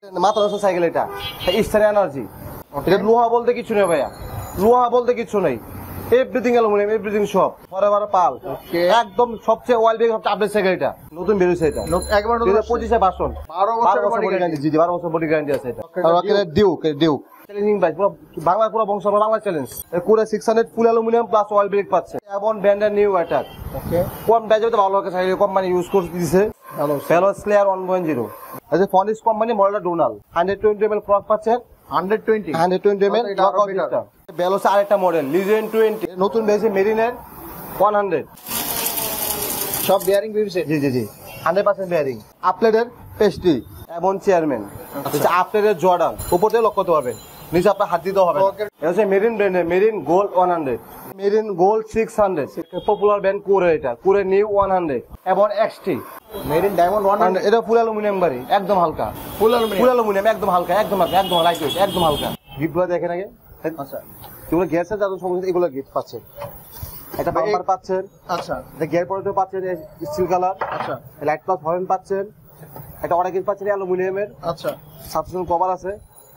মাত্র সাইকেল এটা Easter energy. এটা লোহা বলতে কিছু নেই ভাইয়া, লোহা বলতে কিছু নেই, এভরিথিং অ্যালুমিনিয়াম, এভরিথিং সব ফরএভার পাল। একদম সবচেয়ে ওয়াইল্ড বেগ সবচেয়ে আপডেট সাইকেল এটা, নতুন বেরিয়েছে এটা একবার 2025 ভার্সন, 12 বছর বডি গ্যারান্টি। জি 12 বছর বডি গ্যারান্টি আছে এটা। আর ডিউক চ্যালেঞ্জিং বাইক, পুরো বাংলা, পুরো বংশ বাংলা চ্যালেঞ্জ। পুরো 600 full aluminium plus wild brake পাচ্ছে। এবং ব্র্যান্ডের নিউ অ্যাটাক। ওকে কোন বাজেটে ভালো লাগে সাইকেল কোম্পানি ইউজ করে দিয়েছে। ফেলো স্লেয়ার 1.0 আছে ফনিক্স কোম্পানি মডেলটা ডোনাল 120 ml ক্রস পাচ্ছেন। 120 ml লকআউট সিস্টেম। বেলোস আরেকটা মডেল লিজেন্ড 20 নতুন বেরিয়েছে মেরিনের 100 সব বিয়ারিং বেরিয়েছে। জি জি জি 100% বিয়ারিং। আপলেটের পেস্ট্রি এবং চেয়ারম্যান আচ্ছা আপলেটের জর্ডান উপর থেকে লক করতে পারবেন, নিচে আপনার হাত দিতে হবে। এটা হচ্ছে মেরিন ব্র্যান্ডের Marine gold 100, marine gold 600 popular brand কুরে, এটা কুরে নিউ 100 এবং এক্সটি মেরিন ডায়মন্ড 100। এটা ফুল অ্যালুমিনিয়াম বাড়ি, একদম হালকা, ফুল অ্যালুমিনিয়াম একদম হালকা, একদম হালকা, একদম লাইট ওয়েট, একদম হালকা। গিফটগুলো দেখেন আগে। আচ্ছা এগুলো গিয়ার সাথে যাদের সমস্যা এগুলো গিফট পাচ্ছেন। একটা বাম্পার পাচ্ছেন। আচ্ছা এটা গিয়ার পরেও পাচ্ছেন স্টিল কালার। আচ্ছা লাইট প্লাস হর্ন পাচ্ছেন। একটা অর্ডার গিফট পাচ্ছেন অ্যালুমিনিয়ামের। আচ্ছা সাবস্ক্রিপশন কভার আছে,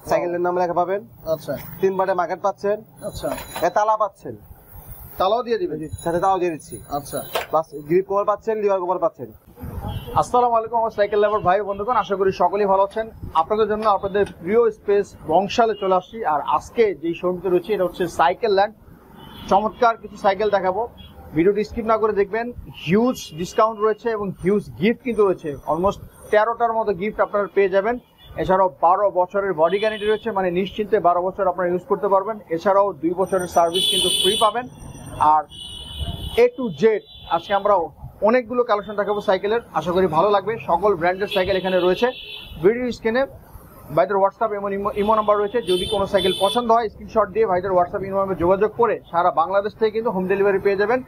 সাইকেলের নাম লেখা পাবেন। আচ্ছা 3 বাটে মার্কেট পাচ্ছেন। আচ্ছা এটা তালা পাচ্ছেন, তালাও দিয়ে দিবেন সাথে, তাও দিয়ে দিচ্ছি। আচ্ছা প্লাস গ্রিপ কভার পাচ্ছেন, লিভার কভার পাচ্ছেন। আসসালামু আলাইকুম আমার সাইকেল লাভার ভাই বন্ধুগণ, আশা করি সকলেই ভালো আছেন। আপনাদের জন্য আপনাদের প্রিয় স্পেস বংশালে চলে আসছি। আর আজকে যেই শোরুমতে রয়েছে এটা হচ্ছে সাইকেল ল্যান্ড। চমৎকার কিছু সাইকেল দেখাবো, ভিডিওটি স্কিপ না করে দেখবেন। হিউজ ডিসকাউন্ট রয়েছে এবং হিউজ গিফট কিন্তু রয়েছে, অলমোস্ট 13টার মতো গিফট আপনারা পেয়ে যাবেন। এছাড়াও 12 বছরের বডি গ্যারান্টি রয়েছে, মানে নিশ্চিন্তে 12 বছর আপনারা ইউজ করতে পারবেন। এছাড়াও 2 বছরের সার্ভিস কিন্তু ফ্রি পাবেন। আর A to Z আজকে আমরা অনেকগুলো কালেকশন দেখাবো সাইকেলের, আশা করি ভালো লাগবে। সকল ব্র্যান্ডের সাইকেল এখানে রয়েছে। ভিডিও স্ক্রিনে ভাইদের হোয়াটসঅ্যাপ এবং ইমো নাম্বার রয়েছে, যদি কোনো সাইকেল পছন্দ হয় স্ক্রিনশট দিয়ে ভাইদের হোয়াটসঅ্যাপ ইমো নাম্বারে যোগাযোগ করে সারা বাংলাদেশ থেকে কিন্তু হোম ডেলিভারি পেয়ে যাবেন।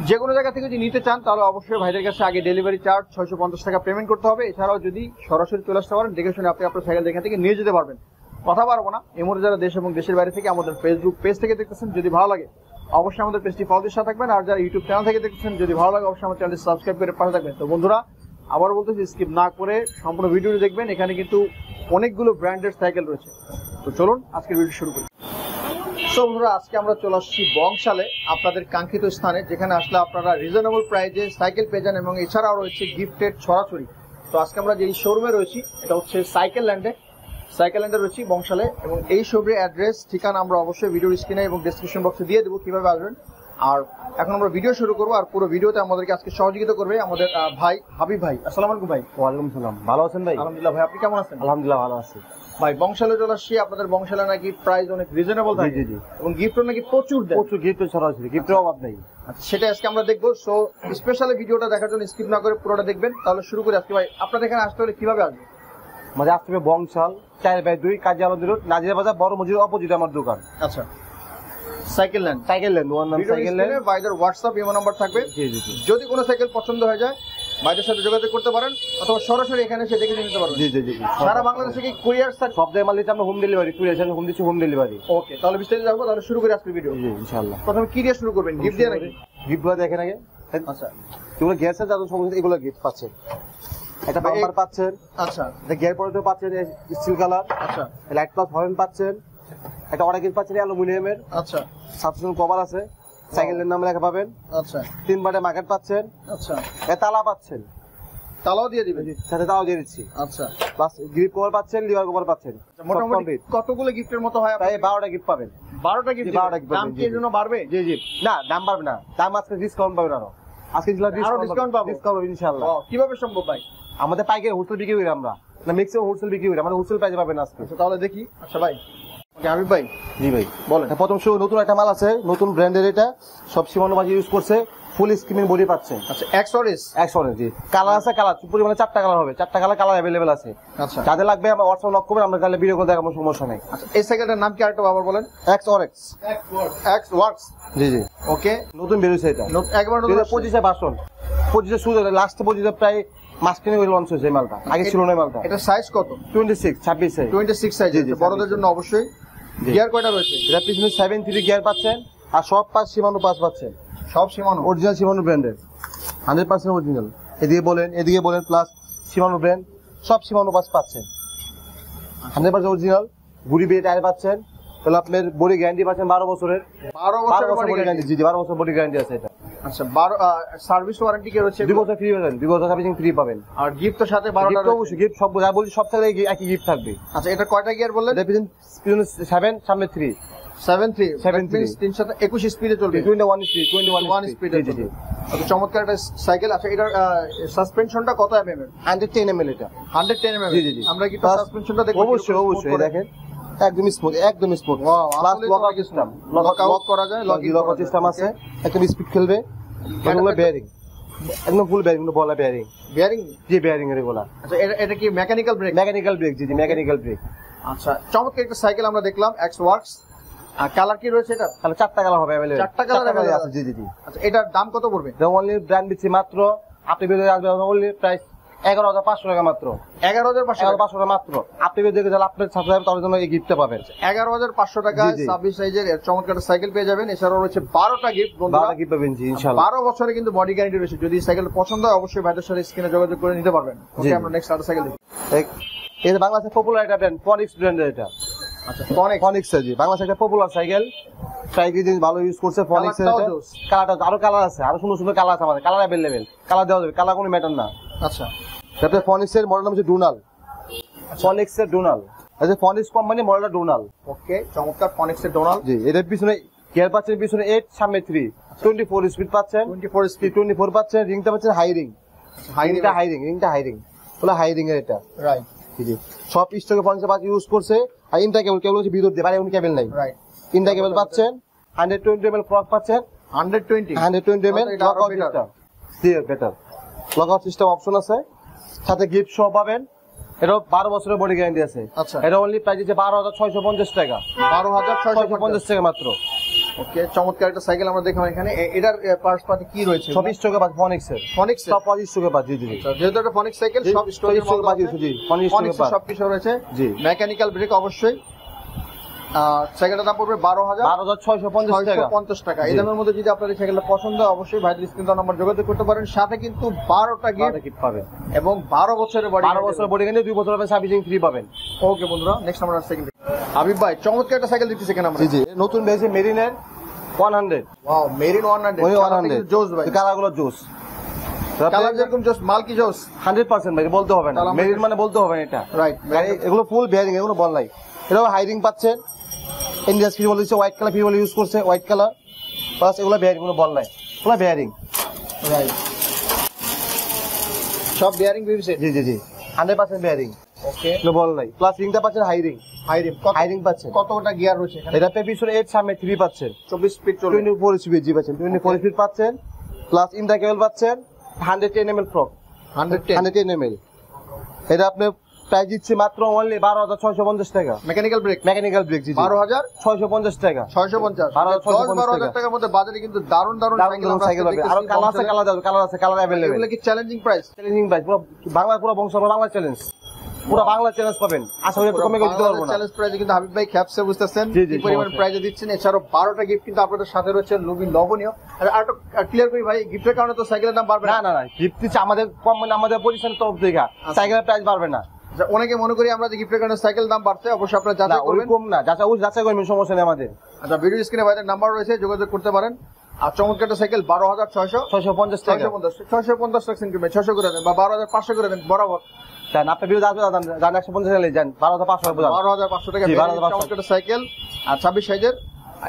যে কোনো জায়গা থেকে যদি নিতে চান তাহলে অবশ্যই ভাইদের কাছে আগে ডেলিভারি চার্জ 650 টাকা পেমেন্ট করতে হবে। এছাড়াও যদি সরাসরি চলে আসতে পারেন, দেখে শুনে আপনি আপনার সাইকেল এখান থেকে নিয়ে যেতে পারবেন। কথা পারবো না, এমন যারা দেশ এবং দেশের বাইরে থেকে আমাদের ফেসবুক পেজ থেকে দেখতেছেন, যদি ভালো লাগে অবশ্যই আমাদের পেজটি ফলো দিয়ে সাথে থাকবেন। আর যারা ইউটিউব চ্যানেল থেকে দেখতেছেন, যদি ভালো লাগে অবশ্যই আমার চ্যানেলটি সাবস্ক্রাইব করে পাশে থাকবেন। তো বন্ধুরা আবার বলতেছি স্কিপ না করে সম্পূর্ণ ভিডিওটি দেখবেন, এখানে কিন্তু অনেকগুলো ব্র্যান্ডের সাইকেল রয়েছে। তো চলুন আজকের ভিডিও শুরু করি। সো বন্ধুরা আজকে আমরা চলে আসছি বংশালে, আপনাদের কাঙ্ক্ষিত স্থানে, যেখানে আসলে আপনারা রিজনেবল প্রাইসে সাইকেল পেয়ে যান এবং এছাড়াও রয়েছে গিফটেড ছড়াছড়ি। তো আজকে আমরা যেই শোরুমে রয়েছি এটা হচ্ছে সাইকেল ল্যান্ডে রয়েছি বংশালে, এবং এই শোরুমের অ্যাড্রেস ঠিকানা আমরা অবশ্যই ভিডিওর স্ক্রিনে এবং ডেসক্রিপশন বক্সে দিয়ে দেবো কিভাবে আসবেন। আর এখন আমরা ভিডিও শুরু করবো, আর পুরো ভিডিওতে আমাদেরকে আজকে সহযোগিতা করবে আমাদের ভাই হাবিব ভাই। আসসালামু আলাইকুম ভাই। ওয়ালাইকুম সালাম, ভালো আছেন ভাই? আলহামদুলিল্লাহ ভাই, আপনি কেমন আছেন? আলহামদুলিল্লাহ ভালো আছি ভাই। বংশালে চলে আসছি, আপনাদের বংশালে নাকি প্রাইস অনেক রিজনেবল থাকে এবং গিফটও নাকি প্রচুর গিফট ছড়াছড়ি, গিফটের অভাব নেই। সেটা আজকে আমরা দেখবো। সো স্পেশালি ভিডিওটা দেখার জন্য স্কিপ না করে পুরোটা দেখবেন। তাহলে শুরু করি আজকে। ভাই আপনাদের এখানে আসতে হলে কিভাবে আসবে? মানে আসতে হবে বংশাল 4/2 কাজী আলমগীর রোড, নাজিরা বাজার, বড় মসজিদের অপোজিট আমার দোকান। আচ্ছা সাইকেল ল্যান্ড, ওর নাম সাইকেল ল্যান্ড। ভাইদের হোয়াটসঅ্যাপ ইমো নাম্বার থাকবে। জি জি জি, যদি কোনো সাইকেল পছন্দ হয়ে যায় ভাইদের সাথে যোগাযোগ করতে পারেন, অথবা সরাসরি এখানে এসে দেখে নিতে পারবেন। জি জি জি, সারা বাংলাদেশে কি কুরিয়ার সার্ভিস? সব জায়গায় মাল দিতে আমরা home delivery, courier service home দিচ্ছি, হোম ডেলিভারি। ওকে তাহলে বিস্তারিত জানবো। তাহলে শুরু করি আজকের ভিডিও। জি ইনশাআল্লাহ। প্রথমে কি দিয়ে শুরু করবেন? গিফট দিয়ে নাকি? গিফটগুলো দেখেন আগে। আচ্ছা এগুলো গিয়ার সাথে যাদের সমস্যা এগুলো গিফট পাচ্ছেন। একটা বাম্পার পাচ্ছেন। আচ্ছা এটা গিয়ার পরেও পাচ্ছেন স্টিল কালার। আচ্ছা লাইট প্লাস হর্ন পাচ্ছেন। একটা অর্ডার গিফট পাচ্ছেন অ্যালুমিনিয়ামের। আচ্ছা সাবস্ক্রিপশন কভার আছে, সাইকেলের নাম লেখা পাবেন। আচ্ছা 3 বাটে মার্কেট পাচ্ছেন। আচ্ছা এটা তালা পাচ্ছেন, তালাও দিয়ে দিবেন সাথে, তাও দিয়ে দিচ্ছি। আচ্ছা প্লাস গ্রিপ কভার পাচ্ছেন, লিভার কভার পাচ্ছেন। মোটামুটি কতগুলো গিফটের মতো হয়? প্রায় 12টা গিফট পাবেন। 12টা গিফট। দাম কি এর জন্য বাড়বে? জি জি, না দাম বাড়বে না, দাম আজকে ডিসকাউন্ট পাবেন। আজকে ডিসকাউন্ট পাবো, ডিসকাউন্ট ইনশাআল্লাহ। কিভাবে সম্ভব ভাই? আমাদের পাইকারি হোলসেল বিক্রি করি আমরা, না ম্যাক্সিমাম হোলসেল বিক্রি করি, আমাদের হোলসেল প্রাইসে পাবেন আজকে। তাহলে দেখি। আচ্ছা ভাই হাবিব ভাই। জি ভাই বলেন। প্রথম নতুন একটা মাল আছে, নতুন ব্র্যান্ডের, এটা সব সীমানো বাজি ইউজ করছে, ফুল স্ক্রিন বডি পাচ্ছেন। আচ্ছা এক্সঅরেস জি, কালার আছে, কালার পরিমাণে 4টা কালার হবে, 4টা কালার অ্যাভেলেবেল আছে। আচ্ছা যাদের লাগবে আমার হোয়াটসঅ্যাপ লক করবেন, আমরা তাহলে ভিডিও করে দেখাবো, সমস্যা নেই। আচ্ছা এই সাইকেলটার নাম কি আরেকটা আবার বলেন? X works. জি জি ওকে, নতুন বেরিয়েছে এটা একবার 2025 ভার্সন, 25 শুরু লাস্ট পর্যন্ত প্রায় মাঝখানে লঞ্চ হয়েছে মালটা, আগে ছিল না মালটা। এটা সাইজ কত? 26 সাইজ। বড়দের জন্য অবশ্যই। গিয়ার কয়টা রয়েছে? এটা পিছনে 7-3 গিয়ার পাচ্ছেন, আর সব পাঁচ সীমানো পাঁচ পাচ্ছেন, সব সীমানো অরিজিনাল সীমানো ব্র্যান্ডের, 100% অরিজিনাল। এদিকে বলেন প্লাস সীমানো ব্র্যান্ড, সব সীমানো পাঁচ পাচ্ছেন। 100% অরিজিনাল গুড়ি বেয়ে টায়ার পাচ্ছেন। তাহলে আপনার বডি গ্যারান্টি পাচ্ছেন 12 বছরের। 12 বছরের বডি গ্যারান্টি। জি 12 বছর বডি গ্যারান্টি আছে এটা। আচ্ছা 12 সার্ভিস ওয়ারেন্টি কি রয়েছে? 2 বছর ফ্রি পাবেন, 2 বছর সার্ভিসিং ফ্রি পাবেন। আর গিফটের সাথে 12টা গিফট অবশ্যই, গিফট সব যা বলছি সব থেকে একই গিফট থাকবে। আচ্ছা এটা কয়টা গিয়ার বললেন? এটা পিছনে 7 সামনে 3 7.3 7.3 321 স্পিডে চলবে। 21 স্পিডে চলবে। আচ্ছা চমৎকার একটা সাইকেল। আচ্ছা এটার সাসপেনশনটা কত এমএম এর? 110 ml এটা। 110 এমএম। জি জি জি। আমরা কি সাসপেনশনটা দেখব? অবশ্যই অবশ্যই, দেখেন একদম স্মুথ, একদম smooth. Wow, plus lockout system, lock করা যায়, লকআউট সিস্টেম আছে, একদম স্পিড খেলবে। এগুলো বেয়ারিং, একদম ফুল বেয়ারিং, বলা বেয়ারিং। বিয়ারিং? জি বেয়ারিং এর এগুলা। আচ্ছা এটা কি মেকানিক্যাল ব্রেক? মেকানিক্যাল ব্রেক, জি জি মেকানিক্যাল ব্রেক। আচ্ছা চমৎকার একটা সাইকেল আমরা দেখলাম, এক্স ওয়ার্কস। আর কালার কি রয়েছে এটা? তাহলে 4টা কালার হবে अवेलेबल। 4টা কালার আছে, জি জি জি। আচ্ছা এটার দাম কত পড়বে? এটা অনলি ব্র্যান্ড দিচ্ছি মাত্র, আপনি বেরিয়ে আসবে অনলি প্রাইস 11,500 টাকা মাত্র। 11,500 টাকা মাত্র। আপনি বেরিয়ে দেখে তাহলে আপনার সাথে তার জন্য এই গিফটটা পাবেন। 11,500 টাকায় 26 সাইজের চমৎকার সাইকেল পেয়ে যাবেন। এছাড়াও রয়েছে 12টা গিফট। 12টা গিফট পাবেন জি ইনশাআল্লাহ। 12 বছরে কিন্তু বডি গ্যারান্টি রয়েছে। যদি সাইকেল পছন্দ হয় অবশ্যই ভাইদের সাথে স্ক্রিনে যোগাযোগ করে নিতে পারবেন। ওকে আমরা নেক্সট আরেকটা সাইকেল দেখি। এটা বাংলাদেশের পপুলার একটা ব্র্যান্ড, ফনিক্স ব্র্যান্ডের এটা। আচ্ছা ফনিক্স জি বাংলাদেশের একটা পপুলার সাইকেল। সাইকেল জিনিস ভালো ইউজ করছে ফনিক্স এর। কালারটা আরো কালার আছে, আরো সুন্দর সুন্দর কালার আছে আমাদের, কালার अवेलेबल, কালার দেওয়া যাবে, কালার কোনো ম্যাটার না। আচ্ছা তারপরে ফনিক্স এর মডেল নাম হচ্ছে ডুনাল। ফনিক্স এর ডুনাল, আচ্ছা ফনিক্স কোম্পানি মডেলটা ডুনাল। ওকে চমৎকার ফনিক্স এর ডোনাল। জি এটার পিছনে গিয়ার পাচ্ছেন, পিছনে 8 সামনে 3, 24 স্পিড পাচ্ছেন। 24 স্পিড, 24 পাচ্ছেন। রিংটা পাচ্ছেন হাই রিং। রিংটা হাই রিং বলে হাই রিং এর এটা। রাইট। জি সব স্টকে ফনিক্স পাচ্ছেন ইউজ করছে। আর ইনটা কেবল হচ্ছে ভিতর দিয়ে, বাইরে কোনো কেবল নাই। রাইট। ইনটা কেবল পাচ্ছেন, 120 ml ফ্রক পাচ্ছেন। 120 ml লকআউট সিস্টেম। জি বেটার লকআউট সিস্টেম অপশন আছে, সাথে গিফট সহ পাবেন। এটা 12 বছরের বডি গ্যারান্টি আছে। আচ্ছা এটা অনলি প্রাইস আছে 12,650 টাকা। 12,650 টাকা মাত্র। ওকে চমৎকার একটা সাইকেল আমরা দেখলাম এখানে। এটার পার্টস পাতি কি রয়েছে? সব স্টকে পাচ্ছেন ফনিক্স এর। ফনিক্স সব 25 টাকা পাচ্ছেন। জি জি যেহেতু এটা ফনিক্স সাইকেল সব স্টকে পাচ্ছেন। জি ফনিক্স ফনিক্স সব কিছু রয়েছে। জি মেকানিক্যাল ব্রেক অবশ্যই। সাইকেলটার দাম পড়বে 12,650 টাকা। এই দামের মধ্যে যদি আপনার এই সাইকেলটা পছন্দ হয় অবশ্যই ভাইদের স্ক্রিন নাম্বার যোগাযোগ করতে পারেন। সাথে কিন্তু 12টা গিফট পাবেন এবং 12 বছরের বডি, 12 বছরের বডি গ্যারান্টি, 2 বছর হবে সার্ভিসিং ফ্রি পাবেন। ওকে বন্ধুরা নেক্সট আমরা সাইকেল হাবিব ভাই চমৎকার একটা সাইকেল দেখতেছি এখানে আমরা। জি জি নতুন বেরিয়েছে মেরিনের 100। ওয়াও মেরিন 100 জোস ভাই, কালারগুলো জোস। কালার যেরকম জোস, মাল কি জোস 100% ভাই, বলতে হবে না মেরিন মানে বলতে হবে না এটা। রাইট। এগুলো ফুল বেয়ারিং, এগুলো বল নাই। এটাও হাইরিং পাচ্ছেন। ইন্ডিয়াস ফ্রি বল দিচ্ছে, হোয়াইট কালার ফ্রি বল ইউজ করছে, হোয়াইট কালার প্লাস এগুলো বেয়ারিং, কোনো বল নাই, এগুলো বেয়ারিং। রাইট সব বেয়ারিং দিয়েছে। জি জি জি 100% বেয়ারিং। ওকে এগুলো বল নাই, প্লাস রিংটা পাচ্ছেন হাইরিং। হাইরিং পাচ্ছেন। কতটা গিয়ার রয়েছে এখানে? এটা পিছনে 8 সামনে 3 পাচ্ছেন। 24 স্পিড চলবে। 24 স্পিড জি পাচ্ছেন, 24 স্পিড পাচ্ছেন। প্লাস ইনটা কেবল পাচ্ছেন 110 ml ফ্রক। 110 ml। এটা আপনি প্রাইস দিচ্ছি মাত্র অনলি 12,650 টাকা। মেকানিক্যাল ব্রেক জি 12,650 টাকা। 650 12,000 টাকার মধ্যে বাজারে কিন্তু দারুণ সাইকেল পাবে। আর কালার আছে, কালার अवेलेबल। এগুলো কি চ্যালেঞ্জিং প্রাইস? চ্যালেঞ্জিং প্রাইস, পুরো বাংলা, পুরো বংশ বাংলা চ্যালেঞ্জ, পুরো বাংলা চ্যালেঞ্জ পাবেন। আশা করি কমে দিতে পারবো না। চ্যালেঞ্জ প্রাইসে কিন্তু হাবিব ভাই খ্যাপসে বুঝতেছেন কি পরিমাণ প্রাইসে দিচ্ছেন। এছাড়াও 12টা গিফট কিন্তু আপনাদের সাথে রয়েছে, লুবিন লবণীয়। আর একটু ক্লিয়ার করি ভাই, গিফটের কারণে তো সাইকেলের দাম বাড়বে না? না গিফট দিচ্ছে আমাদের কোম্পানি, আমাদের পজিশনের তরফ থেকে, সাইকেলের প্রাইস বাড়বে না। অনেকে মনে করি আমরা যে গিফটের কারণে সাইকেল দাম বাড়ছে, অবশ্যই আপনারা যাচাই করবেন। কম না, যাচাই করবেন, সমস্যা নেই আমাদের। আচ্ছা ভিডিও স্ক্রিনে ভাইদের নাম্বার রয়েছে, যোগাযোগ করতে পারেন। আর চমৎকার একটা সাইকেল 12,650 টাকা। 650 টাকা কিনবেন, 600 করে দেন বা 12,500 করে দেন বরাবর। আপনার ভিডিও যান 150 টাকা যান 12,500 টাকা চমৎকার সাইকেল। আর 26 সাইজের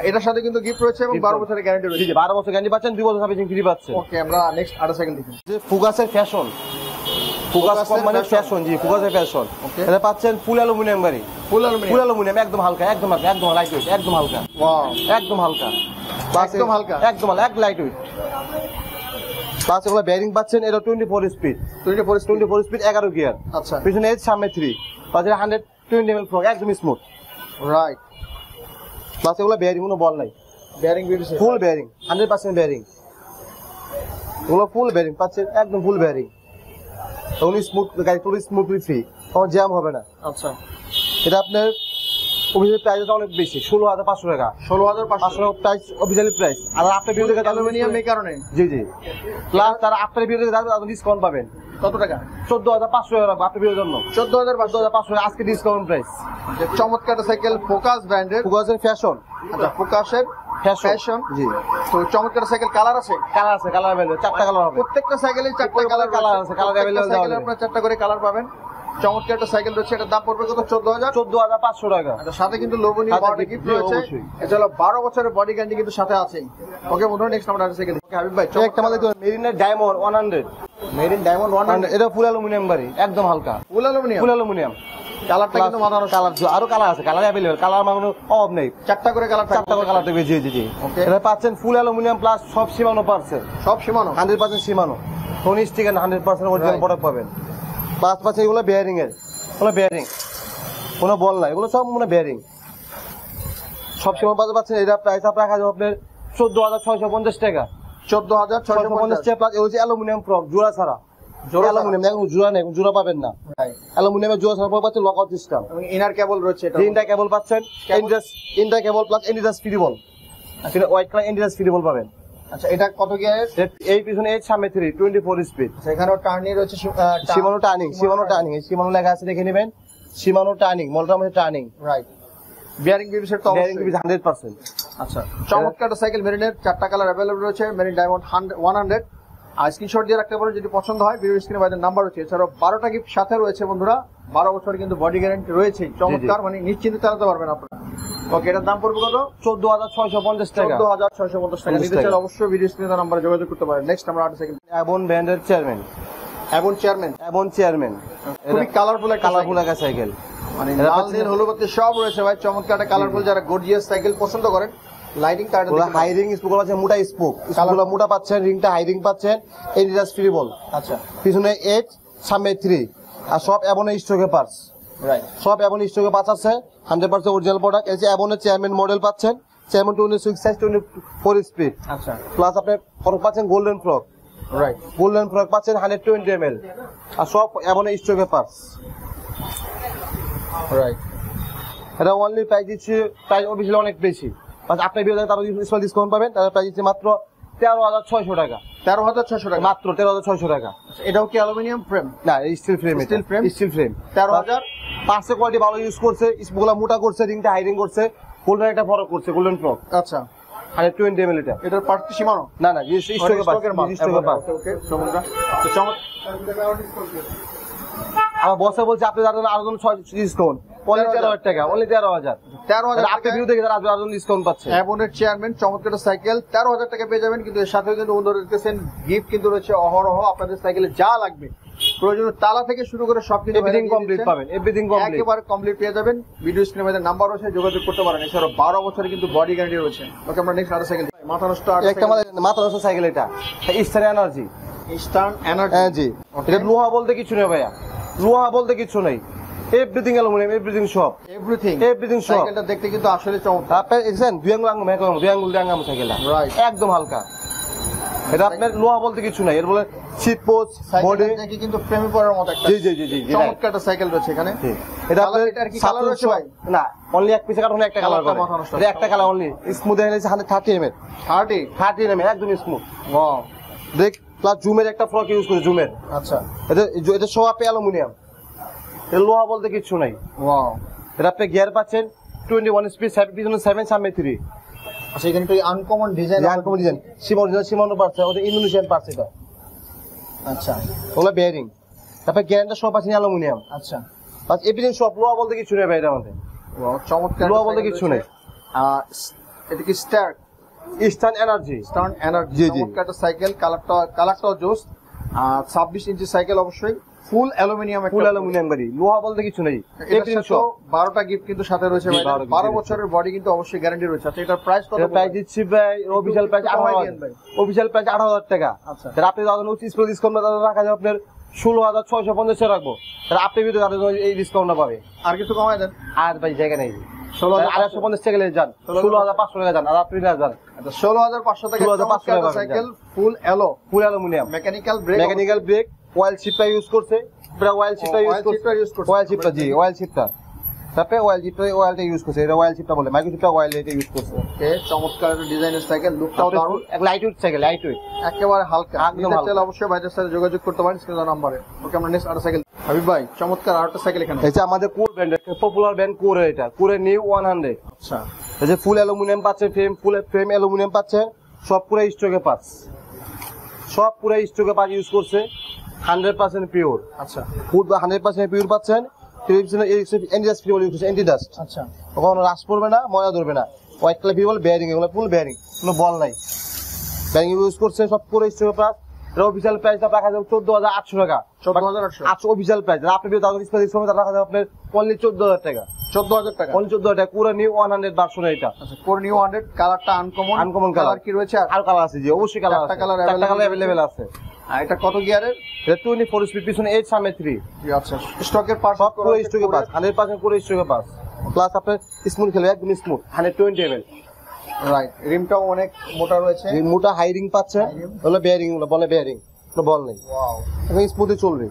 এটার সাথে কিন্তু গিফট রয়েছে এবং 12 বছরের গ্যারান্টি রয়েছে। 12 বছর গ্যারান্টি পাচ্ছেন, 2 বছর সার্ভিসিং ফ্রি পাচ্ছেন। ওকে আমরা নেক্সট আরেকটা সাইকেল দেখি, যে ফুগাসের ফ্যাশন। ফুগাস কোম্পানির ফ্যাশন, জি ফুগাসের ফ্যাশন। এটা পাচ্ছেন ফুল অ্যালুমিনিয়াম গাড়ি। ফুল অ্যালুমিনিয়াম একদম হালকা, একদম লাইট ওয়েট, একদম হালকা। ওয়াও একদম হালকা, একদম হালকা, একদম লাইট ওয়েট। প্লাস এগুলো বেয়ারিং পাচ্ছেন। এটা 24 স্পিড 24 স্পিড 11 গিয়ার। আচ্ছা পিছনে 8 সামনে 3, প্লাস 120 ml ফ্রক, একদম স্মুথ। রাইট। প্লাস এগুলো বেয়ারিং, কোনো বল নাই, বেয়ারিং বেরিয়েছে, ফুল বেয়ারিং, 100% বেয়ারিং। এগুলো ফুল বেয়ারিং পাচ্ছেন, একদম ফুল বেয়ারিং। উনি স্মুথ গাড়ি, পুরো স্মুথলি ফ্রি, কোনো জ্যাম হবে না। আচ্ছা এটা আপনার অফিসিয়াল প্রাইসটা অনেক বেশি, 16,500 টাকা। 16,500 প্রাইস, অফিসিয়াল প্রাইস। আর আপনার ভিডিও দেখে অ্যালুমিনিয়াম এই কারণে। জি জি। প্লাস তারা আপনার ভিডিও দেখে ডিসকাউন্ট পাবেন। কত টাকা? 14,500 টাকা রাখবো আপনার ভিডিওর জন্য। 14,500 14,500 আজকে ডিসকাউন্ট প্রাইস। চমৎকার একটা সাইকেল, ফোকাস ব্র্যান্ডের। ফোকাসের ফ্যাশন। আচ্ছা, ফোকাসের ফ্যাশন। জি। তো চমৎকার সাইকেল, কালার আছে? কালার আছে, কালার अवेलेबल, 4টা কালার হবে। প্রত্যেকটা সাইকেলে 4টা কালার আছে, কালার अवेलेबल দেওয়া যাবে। আপনারা 4টা করে কালার পাবেন। চমৎকার একটা সাইকেল রয়েছে, এটার দাম পড়বে কত? 14,500 টাকা। আচ্ছা, সাথে কিন্তু লোভনীয় সাথে বডি গিফট জি, রয়েছে। অবশ্যই। এটা হলো 12 বছরের বডি গ্যারান্টি কিন্তু সাথে আছে। ওকে বন্ধুরা, নেক্সট আমরা আরেকটা সাইকেল দেখি। হাবিব ভাই, একটা আমাদের মেরিনের ডায়মন্ড 100, মেড ইন ডায়মন্ড 100, এটা ফুল অ্যালুমিনিয়াম বাড়ি, একদম হালকা ফুল অ্যালুমিনিয়াম। ফুল অ্যালুমিনিয়াম। কালারটা কিন্তু মাথা নষ্ট। কালার আরো কালার আছে, কালার अवेलेबल, কালার মানে অভাব নেই। 4টা করে কালার, 4টা করে কালার থাকবে। জি জি জি। Okay. এটা পাচ্ছেন ফুল অ্যালুমিনিয়াম প্লাস সব সীমানো পারছে, সব সীমানো। 100% সীমানো, phone sticker 100% original Right. Product পাবেন। প্লাস পাচ্ছে এগুলো বেয়ারিং এর, কোনো বেয়ারিং, কোনো বল নাই, এগুলো সব মানে বেয়ারিং। সব সীমানো পাচ্ছেন। এটা প্রাইস আপনার রাখা যাবে আপনার 14,650 টাকা। 14,650 টাকা প্লাস এগুলো অ্যালুমিনিয়াম প্রক, জোড়া ছাড়া। অ্যালুমিনিয়াম এখন জোড়া নেই, জোড়া পাবেন না। অ্যালুমিনিয়ামের জোড়া ছাড়া পাচ্ছেন লকআউট সিস্টেম। এবং ইনার কেবল রয়েছে এটা। তিনটা কেবল পাচ্ছেন, ইন্ডা কেবল প্লাস এন্ডিডাস ফ্রি বল। আসলে হোয়াইট কালার এন্ডিডাস ফ্রি বল পাবেন। আচ্ছা, এটা কত গিয়ারের? এই পিছনে 8 সামনে 3 24 স্পিড। সেখানেও টার্নি রয়েছে, সীমানো টার্নিং, সীমানো টার্নিং, এই সীমানো লেখা আছে দেখে নেবেন। সীমানো টার্নিং, মলটার মধ্যে টার্নিং। রাইট। বিয়ারিং বিবিসের তো বেয়ারিং অবশ্যই। 100%। আচ্ছা, চমৎকার একটা সাইকেল মেরিনের, 4টা কালার अवेलेबल রয়েছে। মেরিন ডায়মন্ড 100, আর স্ক্রিনশট দিয়ে রাখতে পারেন যদি পছন্দ হয়। ভিডিও স্ক্রিনে বাইরের নাম্বার রয়েছে। এছাড়াও 12টা গিফট সাথে রয়েছে বন্ধুরা। 12 বছর কিন্তু বডি গ্যারান্টি রয়েছে। চমৎকার, মানে নিশ্চিন্তে চালাতে পারবেন আপনারা। ওকে, এটার দাম পড়বে কত? 14,650 টাকা। 14,650 টাকা। নিতে চাইলে অবশ্যই ভিডিও স্ক্রিনে নাম্বারে যোগাযোগ করতে পারেন। নেক্সট আমরা আরেকটা সাইকেল, অ্যাবন ব্র্যান্ডের চেয়ারম্যান। অ্যাবন চেয়ারম্যান। অ্যাবন চেয়ারম্যান খুবই কালারফুল একটা কালারফুল একটা সাইকেল। মানে লাল নীল হলুদ বাতি সব রয়েছে ভাই। চমৎকার একটা কালারফুল, যারা গর্জিয়াস সাইকেল পছন্দ করেন। লাইটিং তার হাই রিং স্পোক আছে, মোটা স্পোক, স্পোকগুলো মোটা পাচ্ছেন, রিংটা হাই রিং পাচ্ছেন, এডিডাস ফ্রি বল। আচ্ছা, পিছনে 8 সামনে 3, আর সব অ্যাবনের স্টকে পার্টস। রাইট। সব অ্যাবন স্টকে পাচ্ছ আছে, 100% অরিজিনাল প্রোডাক্ট। এই যে অ্যাবনের চেয়ারম্যান মডেল পাচ্ছেন, চেয়ারম্যান 26 সাইজ 24 স্পিড। আচ্ছা, প্লাস আপনি ফ্রক পাচ্ছেন golden fork. Right. Golden fork পাচ্ছেন 120 ml, আর সব অ্যাবনের স্টকে পার্টস। রাইট। এটা অনলি প্রাইস দিচ্ছি, প্রাইস অফিসিয়ালি অনেক বেশি। বাস আপনার ভিডিও তার স্পেশাল ডিসকাউন্ট পাবেন। তার প্রাইস দিচ্ছি মাত্র 13,600 টাকা। 13,600 টাকা। মাত্র 13,600 টাকা। এটাও কি অ্যালুমিনিয়াম ফ্রেম? না, still frame. Steel frame? Still frame. 13,000। পাঁচে কোয়ালিটি ভালো ইউজ করছে, স্পোকগুলো মোটা করছে, রিংটা হাই রিং করছে, গোল্ডেন একটা ফরক করছে, গোল্ডেন ফ্রক আচ্ছা, 120 ml এটা। এটার পার্ট কি সীমানো? না না, স্টকে স্টকের মাল। স্টকে পাস। ওকে, চমৎকার। তো চমৎকার। আমার বসে বলছে আপনি যার জন্য আরো 6 ডিসকাউন্ট, অনলি 13,000 টাকা, অনলি 13,000। 13,000 আপনি ভিডিও দেখে তারা আরো ডিসকাউন্ট পাচ্ছে। অ্যাবনের চেয়ারম্যান, চমৎকার সাইকেল 13,000 টাকা পেয়ে যাবেন। কিন্তু এর সাথে কিন্তু বন্ধুরা দেখতেছেন গিফট কিন্তু রয়েছে অহরহ। আপনাদের সাইকেলে যা লাগবে প্রয়োজনীয় তালা থেকে শুরু করে সব কিছু এভরিথিং কমপ্লিট পাবেন, এভরিথিং কমপ্লিট। একেবারে কমপ্লিট পেয়ে যাবেন। ভিডিও স্ক্রিনে আমাদের নাম্বার রয়েছে, যোগাযোগ করতে পারেন। এছাড়াও 12 বছরে কিন্তু বডি গ্যারান্টি রয়েছে। ওকে, আমরা নেক্সট আরেকটা সাইকেল, মাথা নষ্ট একটা আমাদের মাত্র সাইকেল, এটা ইস্টার্ন এনার্জি। Eastern energy. হ্যাঁ জি। এটা লোহা বলতে কিছু নেই ভাইয়া, লোহা বলতে কিছু নেই, এভরিথিং অ্যালুমিনিয়াম, এভরিথিং সব, এভরিথিং সব। সাইকেলটা দেখতে কিন্তু আসলে চমৎকার। আপনি দেখছেন 2 আঙ্গুল আঙ্গুল মেকানো, 2 আঙ্গুল আঙ্গুল সাইকেলটা Right. একদম হালকা। এটা আপনার লোহা বলতে কিছু নাই, এর বলে সিট পোস্ট বডি। সাইকেলটা দেখে কিন্তু প্রেমে পড়ার মতো একটা জি জি জি জি, চমৎকার একটা সাইকেল রয়েছে এখানে। এটা আপনার এটার কি কালার রয়েছে ভাই? না, অনলি এক পিসে কাটুন, একটা কালার কালারটা মাথা নষ্ট। করে, একটা কালার অনলি। স্মুথ এনেছে 130 ml, 30 ml একদম স্মুথ। ওয়াও। দেখ, প্লাস জুমের একটা ফ্রক ইউজ করে, জুমের। আচ্ছা, এটা সব আপনি অ্যালুমিনিয়াম, এটা লোহা বলতে কিছু নাই। ওয়াও। এটা আপনি গিয়ার পাচ্ছেন 21 স্পিড, পিছনে 7 সামনে 3। আচ্ছা, এখানে তো আনকমন ডিজাইন। আনকমন ডিজাইন, সীমানো পাচ্ছে, ওদের ইন্দোনেশিয়ান পাচ্ছে এটা। আচ্ছা, ওগুলো বেয়ারিং। তারপরে গ্যারান্টি সব আছে অ্যালুমিনিয়াম। আচ্ছা, বাস এভরিথিং সব, লোহা বলতে কিছু নেই ভাই, এটা আমাদের ওয়াও, চমৎকার। লোহা বলতে কিছু নেই। এটা কি star eastern energy. Stern energy. জি, জি। চমৎকার একটা সাইকেল, কালারটাও জোস। 26 ইঞ্চি সাইকেল, অবশ্যই ফুল অ্যালুমিনিয়াম। ফুল অ্যালুমিনিয়াম বাড়ি, লোহা বলতে কিছু নেই, এভরিথিং সব। 12টা গিফট কিন্তু সাথে রয়েছে ভাই। 12 12 বছরের বডি কিন্তু অবশ্যই গ্যারান্টি রয়েছে। আচ্ছা, এটার প্রাইস কত? এটা প্রাইস দিচ্ছি ভাই অফিশিয়াল প্রাইস 18,000, অফিশিয়াল প্রাইস 18,000 টাকা। আচ্ছা। তাহলে আপনি যাদের উচিত ডিসকাউন্ট রাখা যাবে আপনার 16,650 রাখবো। তাহলে আপনি ভিতরে তাদের এই ডিসকাউন্টটা পাবে। আর কিছু কমায় দেন। আর ভাই জায়গা নেই, 16,500 850 টাকা যান, 16,500 টাকা যান, আর আপনি না যান। আচ্ছা, 16,500 টাকা 16,500 টাকা সাইকেল, ফুল অ্যালো, full aluminium, mechanical brake, mechanical brake, oil শিপটা ইউজ করছে, পুরো অয়েল শিপটা ইউজ করছে, use করছে। অয়েল শিপটা, জি অয়েল শিপটা। তারপরে অয়েলটা ইউজ করছে, এটা অয়েল চিপটা বলে, মাইক্রোচিপটা অয়েল এটা ইউজ করছে। ওকে, চমৎকার ডিজাইনের সাইকেল, লুকটাও দারুণ, লাইটওয়েট সাইকেল, লাইটওয়েট একেবারে হালকা। একদম নিতে চাইলে অবশ্যই ভাইদের সাথে যোগাযোগ করতে পারেন স্ক্রিনে দেওয়া নম্বরে। ওকে, আমরা নেক্সট আরেকটা সাইকেল। হাবিব ভাই, চমৎকার আরেকটা সাইকেল এখানে। এই যে আমাদের কোর ব্র্যান্ড, পপুলার ব্র্যান্ড কোরে, এটা কোরে নিউ 100। আচ্ছা, এই যে ফুল অ্যালুমিনিয়াম পাচ্ছেন, ফ্রেম অ্যালুমিনিয়াম পাচ্ছেন, সব পুরো স্টকে পাচ্ছ, সব পুরো স্টকে পাচ্ছ, ইউজ করছে 100% পিওর। আচ্ছা, ফুড 100% পিওর পাচ্ছেন। এন্টিডাস্ট ফ্রি ইউজ করছে, এন্টিডাস্ট, আচ্ছা, কখনো রাশ পড়বে না, ময়লা ধরবে না। হোয়াইট কালার পিওর বেয়ারিং, এগুলো ফুল বেয়ারিং, কোনো বল নাই, বেয়ারিং ইউজ করছে, সব পুরো স্টকে প্রাইস। এর অফিসিয়াল প্রাইস রাখা যাবে 14,800 টাকা। 14,800 অফিসিয়াল প্রাইস, আপনি যদি তাদের স্পেশাল সময় রাখা যাবে আপনার অনলি 14,000 টাকা। 14,000 টাকা, অনলি 14,000 টাকা, পুরো নিউ 100 ভার্সন এটা। আচ্ছা, কোর নিউ 100, কালারটা আনকমন। আনকমন কালার কি রয়েছে? আর কালার আছে, জি অবশ্যই কালার আছে, চারটা কালার চারটা কালার अवेलेबल আছে। আর এটা কত গিয়ারের? এটা 24 স্পিড, পিছনে 8, সামনে 3। জি, আচ্ছা, স্টকের পার্ট সব পুরো স্টকে পাস, 100% পুরো স্টকে পাস। প্লাস আপনার স্মুথ খেলবে, একদম স্মুথ, 120 ml। রাইট, রিমটাও অনেক মোটা রয়েছে, এই মোটা হাই রিং পাচ্ছে, হলো বেয়ারিং, বলে বেয়ারিং, কোনো বল নেই, ওয়াও। এখন স্মুথে চলবে,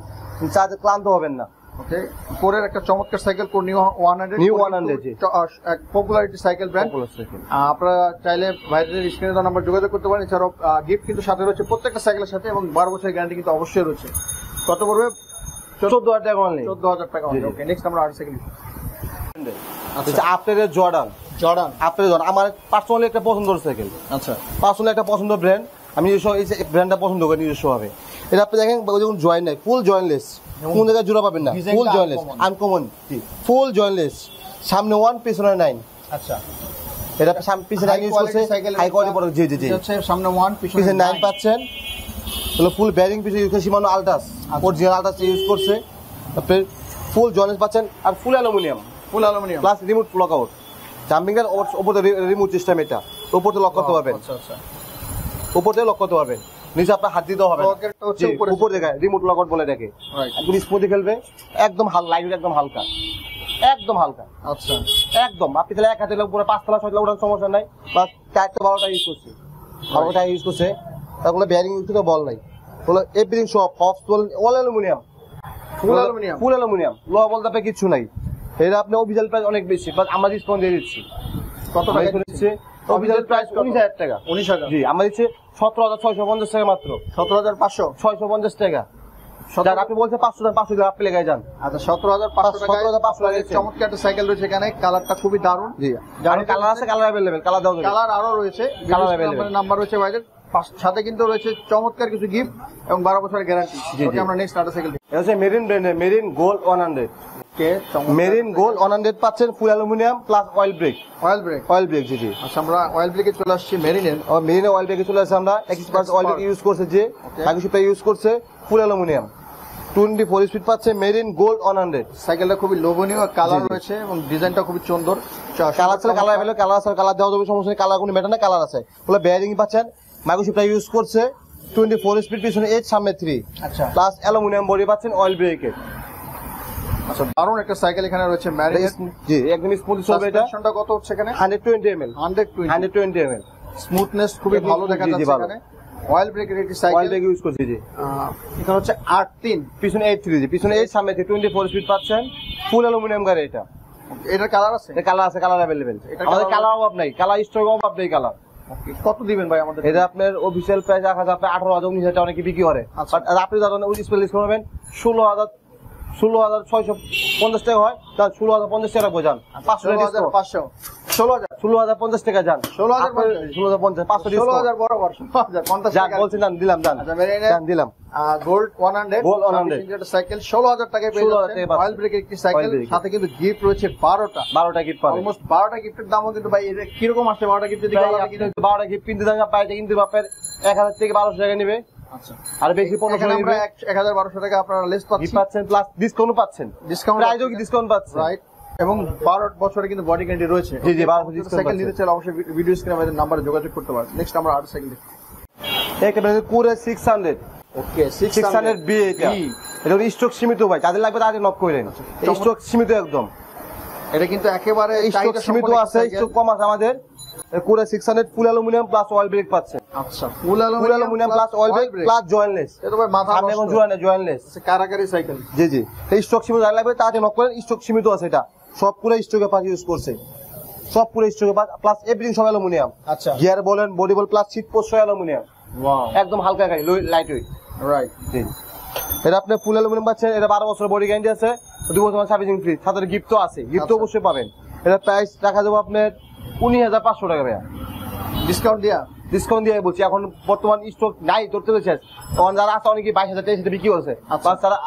চার্জে ক্লান্ত হবেন না। ওকে, কোরের একটা চমৎকার সাইকেল, কোর নিউ 100। নিউ 100, জি, এক পপুলারিটি সাইকেল ব্র্যান্ড। আপনারা চাইলে ভাইদের স্ক্রিনে দেওয়া নাম্বার যোগাযোগ করতে পারেন। এছাড়াও গিফট কিন্তু সাথে রয়েছে প্রত্যেকটা সাইকেলের সাথে, এবং 12 বছরের গ্যারান্টি কিন্তু অবশ্যই রয়েছে। কত পড়বে? 14,000 টাকা অনলি। 14,000 টাকা। ওকে, নেক্সট আমরা আর সাইকেল। আচ্ছা, আপনাদের জর্ডান, আপনাদের জর্ডান আমার পার্সোনালি একটা পছন্দের সাইকেল। আচ্ছা, পার্সোনালি একটা পছন্দ ব্র্যান্ড, আমি নিজস্ব এই ব্র্যান্ডটা পছন্দ করি নিজস্ব ভাবে। এটা আপনি দেখেন যখন জয়েন্ট নাই, ফুল জয়েন্টলেস, কোন জায়গায় জোড়া পাবেন না, ফুল জয়েন্টলেস, আনকমন, ফুল জয়েন্টলেস, সামনে 1 পিছনে 9। আচ্ছা, এটা পিছনে 9 ইউজ করছে, হাই কোয়ালিটি প্রোডাক্ট। জি জি জি, হচ্ছে সামনে 1 পিছনে 9 পাচ্ছেন, হলো ফুল বেয়ারিং পিছনে ইউজ করছে, শিমানো আলটাস, অরিজিনাল আলটাস ইউজ করছে। তারপরে ফুল জয়েন্টলেস পাচ্ছেন, আর full aluminium, plus remote lock out, jumping এর উপরে রিমোট সিস্টেম, এটা উপরে লক করতে পারবেন। আচ্ছা, আচ্ছা, উপরে লক করতে পারবেন, নিচে আপনার হাত দিতে হবে, উপর জায়গায় রিমোট লক আউট বলে দেখে, একদম স্মুথলি খেলবে, একদম লাইট, একদম হালকা, একদম হালকা। আচ্ছা, একদম আপনি তাহলে এক হাতে উপরে 5 তলা 6 তলা ওঠার সমস্যা নাই। প্লাস 4টা 12টা ইউজ করছে, 12টা ইউজ করছে, তারপরে বেয়ারিং ইউজ করতে বল নাই, হলো এভরিথিং সব of all aluminium, full aluminium, লোহা বলতে আপনার কিছু নাই। এটা আপনি অফিসিয়াল প্রাইস অনেক বেশি, বাট আমরা ডিসকাউন্ট দিয়ে দিচ্ছি। কত টাকা দিচ্ছে? অফিসিয়াল প্রাইস 19,000 টাকা। 19,000, জি, আমরা দিচ্ছি 17,650 টাকা মাত্র। 17,500, 650 টাকা। যান, আপনি বলছেন 500 টাকা, আপনি লেগে যান। আচ্ছা, 17,500 টাকা। 17,500 টাকা। চমৎকার একটা সাইকেল রয়েছে এখানে, কালারটা খুবই দারুণ। জি, আর কালার আছে, কালার अवेलेबल, কালার দাও, কালার আরো রয়েছে, কালার अवेलेबल, নাম্বার রয়েছে ভাইদের সাথে, কিন্তু রয়েছে চমৎকার কিছু গিফট এবং 12 বছরের গ্যারান্টি। ওকে, আমরা নেক্সট আরেকটা সাইকেল। এটা হচ্ছে মেরিন ব্র্যান্ডের Marine gold 100। Okay, Marine gold 100 পাচ্ছেন, full aluminium plus oil brake. Oil brake, জি জি। আচ্ছা, আমরা অয়েল ব্রেকে চলে আসছি মেরিনের। মেরিনের অয়েল ব্রেকে চলে আসছে আমরা, 21% অয়েল ব্রেক ইউজ করছে, যে মাইক্রোচিপটা ইউজ করছে, ফুল অ্যালুমিনিয়াম, 24 স্পিড পাচ্ছে, মেরিন গোল্ড 100। সাইকেলটা খুবই লোভনীয়, কালার রয়েছে এবং ডিজাইনটা খুবই সুন্দর। কালার ছিল, কালার अवेलेबल, কালার আছে, কালার দেওয়া যাবে, সমস্যা নেই, কালার কোনো ম্যাটার না, কালার আছে। বলে বেয়ারিং পাচ্ছেন, মাইক্রোচিপটা ইউজ করছে, 24 স্পিড, পিছনে 8, সামনে 3। আচ্ছা, প্লাস অ্যালুমিনিয়াম বডি পাচ্ছেন, অয়েল ব্রেকের। আচ্ছা, দারুণ একটা সাইকেল এখানে রয়েছে মেরিনের। জি, একদম স্মুথ চলবে। এটা সাসপেনশনটা কত হচ্ছে এখানে? 120 ml। 120 ml। স্মুথনেস খুবই ভালো দেখা যাচ্ছে এখানে। অয়েল ব্রেকের একটি সাইকেল, অয়েল ব্রেক ইউজ করছি, জি। এখানে হচ্ছে 8-3, পিছনে 8-3, জি, পিছনে 8, সামনে 3, 24 স্পিড পাচ্ছেন, ফুল অ্যালুমিনিয়াম গাড়ি এটা। এটার কালার আছে? এটা কালার আছে, কালার अवेलेबल। আমাদের কালার অভাব নাই, কালার স্টক অভাব নেই কালার। কত দিবেন ভাই আমাদের? এটা আপনার অফিসিয়াল প্রাইস রাখা আছে আপনার 18,000 19,000 টাকা অনেকে বিক্রি করে। আর আপনি যারা ওই স্পেলিশ করবেন 16,650 টাকা হয়, তার 16,050 টাকা বোঝান, 500, 16,050 টাকা যান, 16,050, 500 16,000 বরাবর, 16,050 যান বলছেন, যান দিলাম, যান দিলাম। গোল্ড 100 সাইকেল 16,000 টাকায় পেয়ে যাচ্ছেন। অয়েল ব্রেকের একটি সাইকেল, সাথে কিন্তু গিফট রয়েছে 12টা গিফট পাবেন। অলমোস্ট 12টা গিফটের দামও কিন্তু ভাই এটা কিরকম আসছে? 12টা গিফট যদি 12টা গিফট কিনতে দেন, পাইতে কিন্তু আপনার 1,000 থেকে 1,200 টাকা নেবে। আচ্ছা, আর বেশি 1500 আমরা 1,000-1,200 টাকা আপনারা লেস পাচ্ছেন, প্লাস ডিসকাউন্ট পাচ্ছেন, প্রাইজও কি ডিসকাউন্ট পাচ্ছেন, রাইট। এবং 12 বছরে কিন্তু বডি গ্যারান্টি রয়েছে। জি জি, 12 বছর সাইকেল নিতে চাইলে অবশ্যই ভিডিও স্ক্রিনে আমাদের নাম্বারে যোগাযোগ করতে পারেন। নেক্সট আমরা আর সাইকেল দেখি। একেবারে কুরে 600। ওকে, 600 বি। এটা স্টক সীমিত ভাই, যাদের লাগবে তাদের নক করেন, স্টক সীমিত একদম। এটা কিন্তু একেবারে স্টক সীমিত আছে, স্টক কম আছে আমাদের। কুরে 600 full aluminium plus oil break পাচ্ছেন। আচ্ছা, ফুল aluminium plus oil brake plus jointless. এটা ভাই মাথা সামনে এবং জয়েন্টলেস। কারাগারি সাইকেল। জি জি, এই স্টক সীমিত যাদের লাগবে তাদের নক করেন, স্টক সীমিত আছে এটা। সবগুলো স্ট্রোকে পাঁচ ইউজ করছে, সবগুলো স্ট্রোকে পাঁচ প্লাস এভরিথিং সব অ্যালুমিনিয়াম। আচ্ছা, গিয়ার বলেন, বডি বল প্লাস সিট পোস্ট সব অ্যালুমিনিয়াম, ওয়াও, একদম হালকা গাড়ি, লাইট ওয়েট। রাইট। জি, এটা আপনি ফুল অ্যালুমিনিয়াম পাচ্ছেন, এটা 12 বছর বডি গ্যারান্টি আছে, 2 বছর সার্ভিসিং ফ্রি, সাথে গিফট আছে, গিফট অবশ্যই পাবেন। এটা প্রাইস রাখা যাবে আপনার 19,500 টাকা ভাইয়া, ডিসকাউন্ট দিয়া? ডিসকাউন্ট দিয়ে বলছি, এখন বর্তমান স্টক নাই, ধরতে পেরেছে। তখন যারা আছে অনেকে 22,000 টাকা সেটা বিক্রি করছে, তারা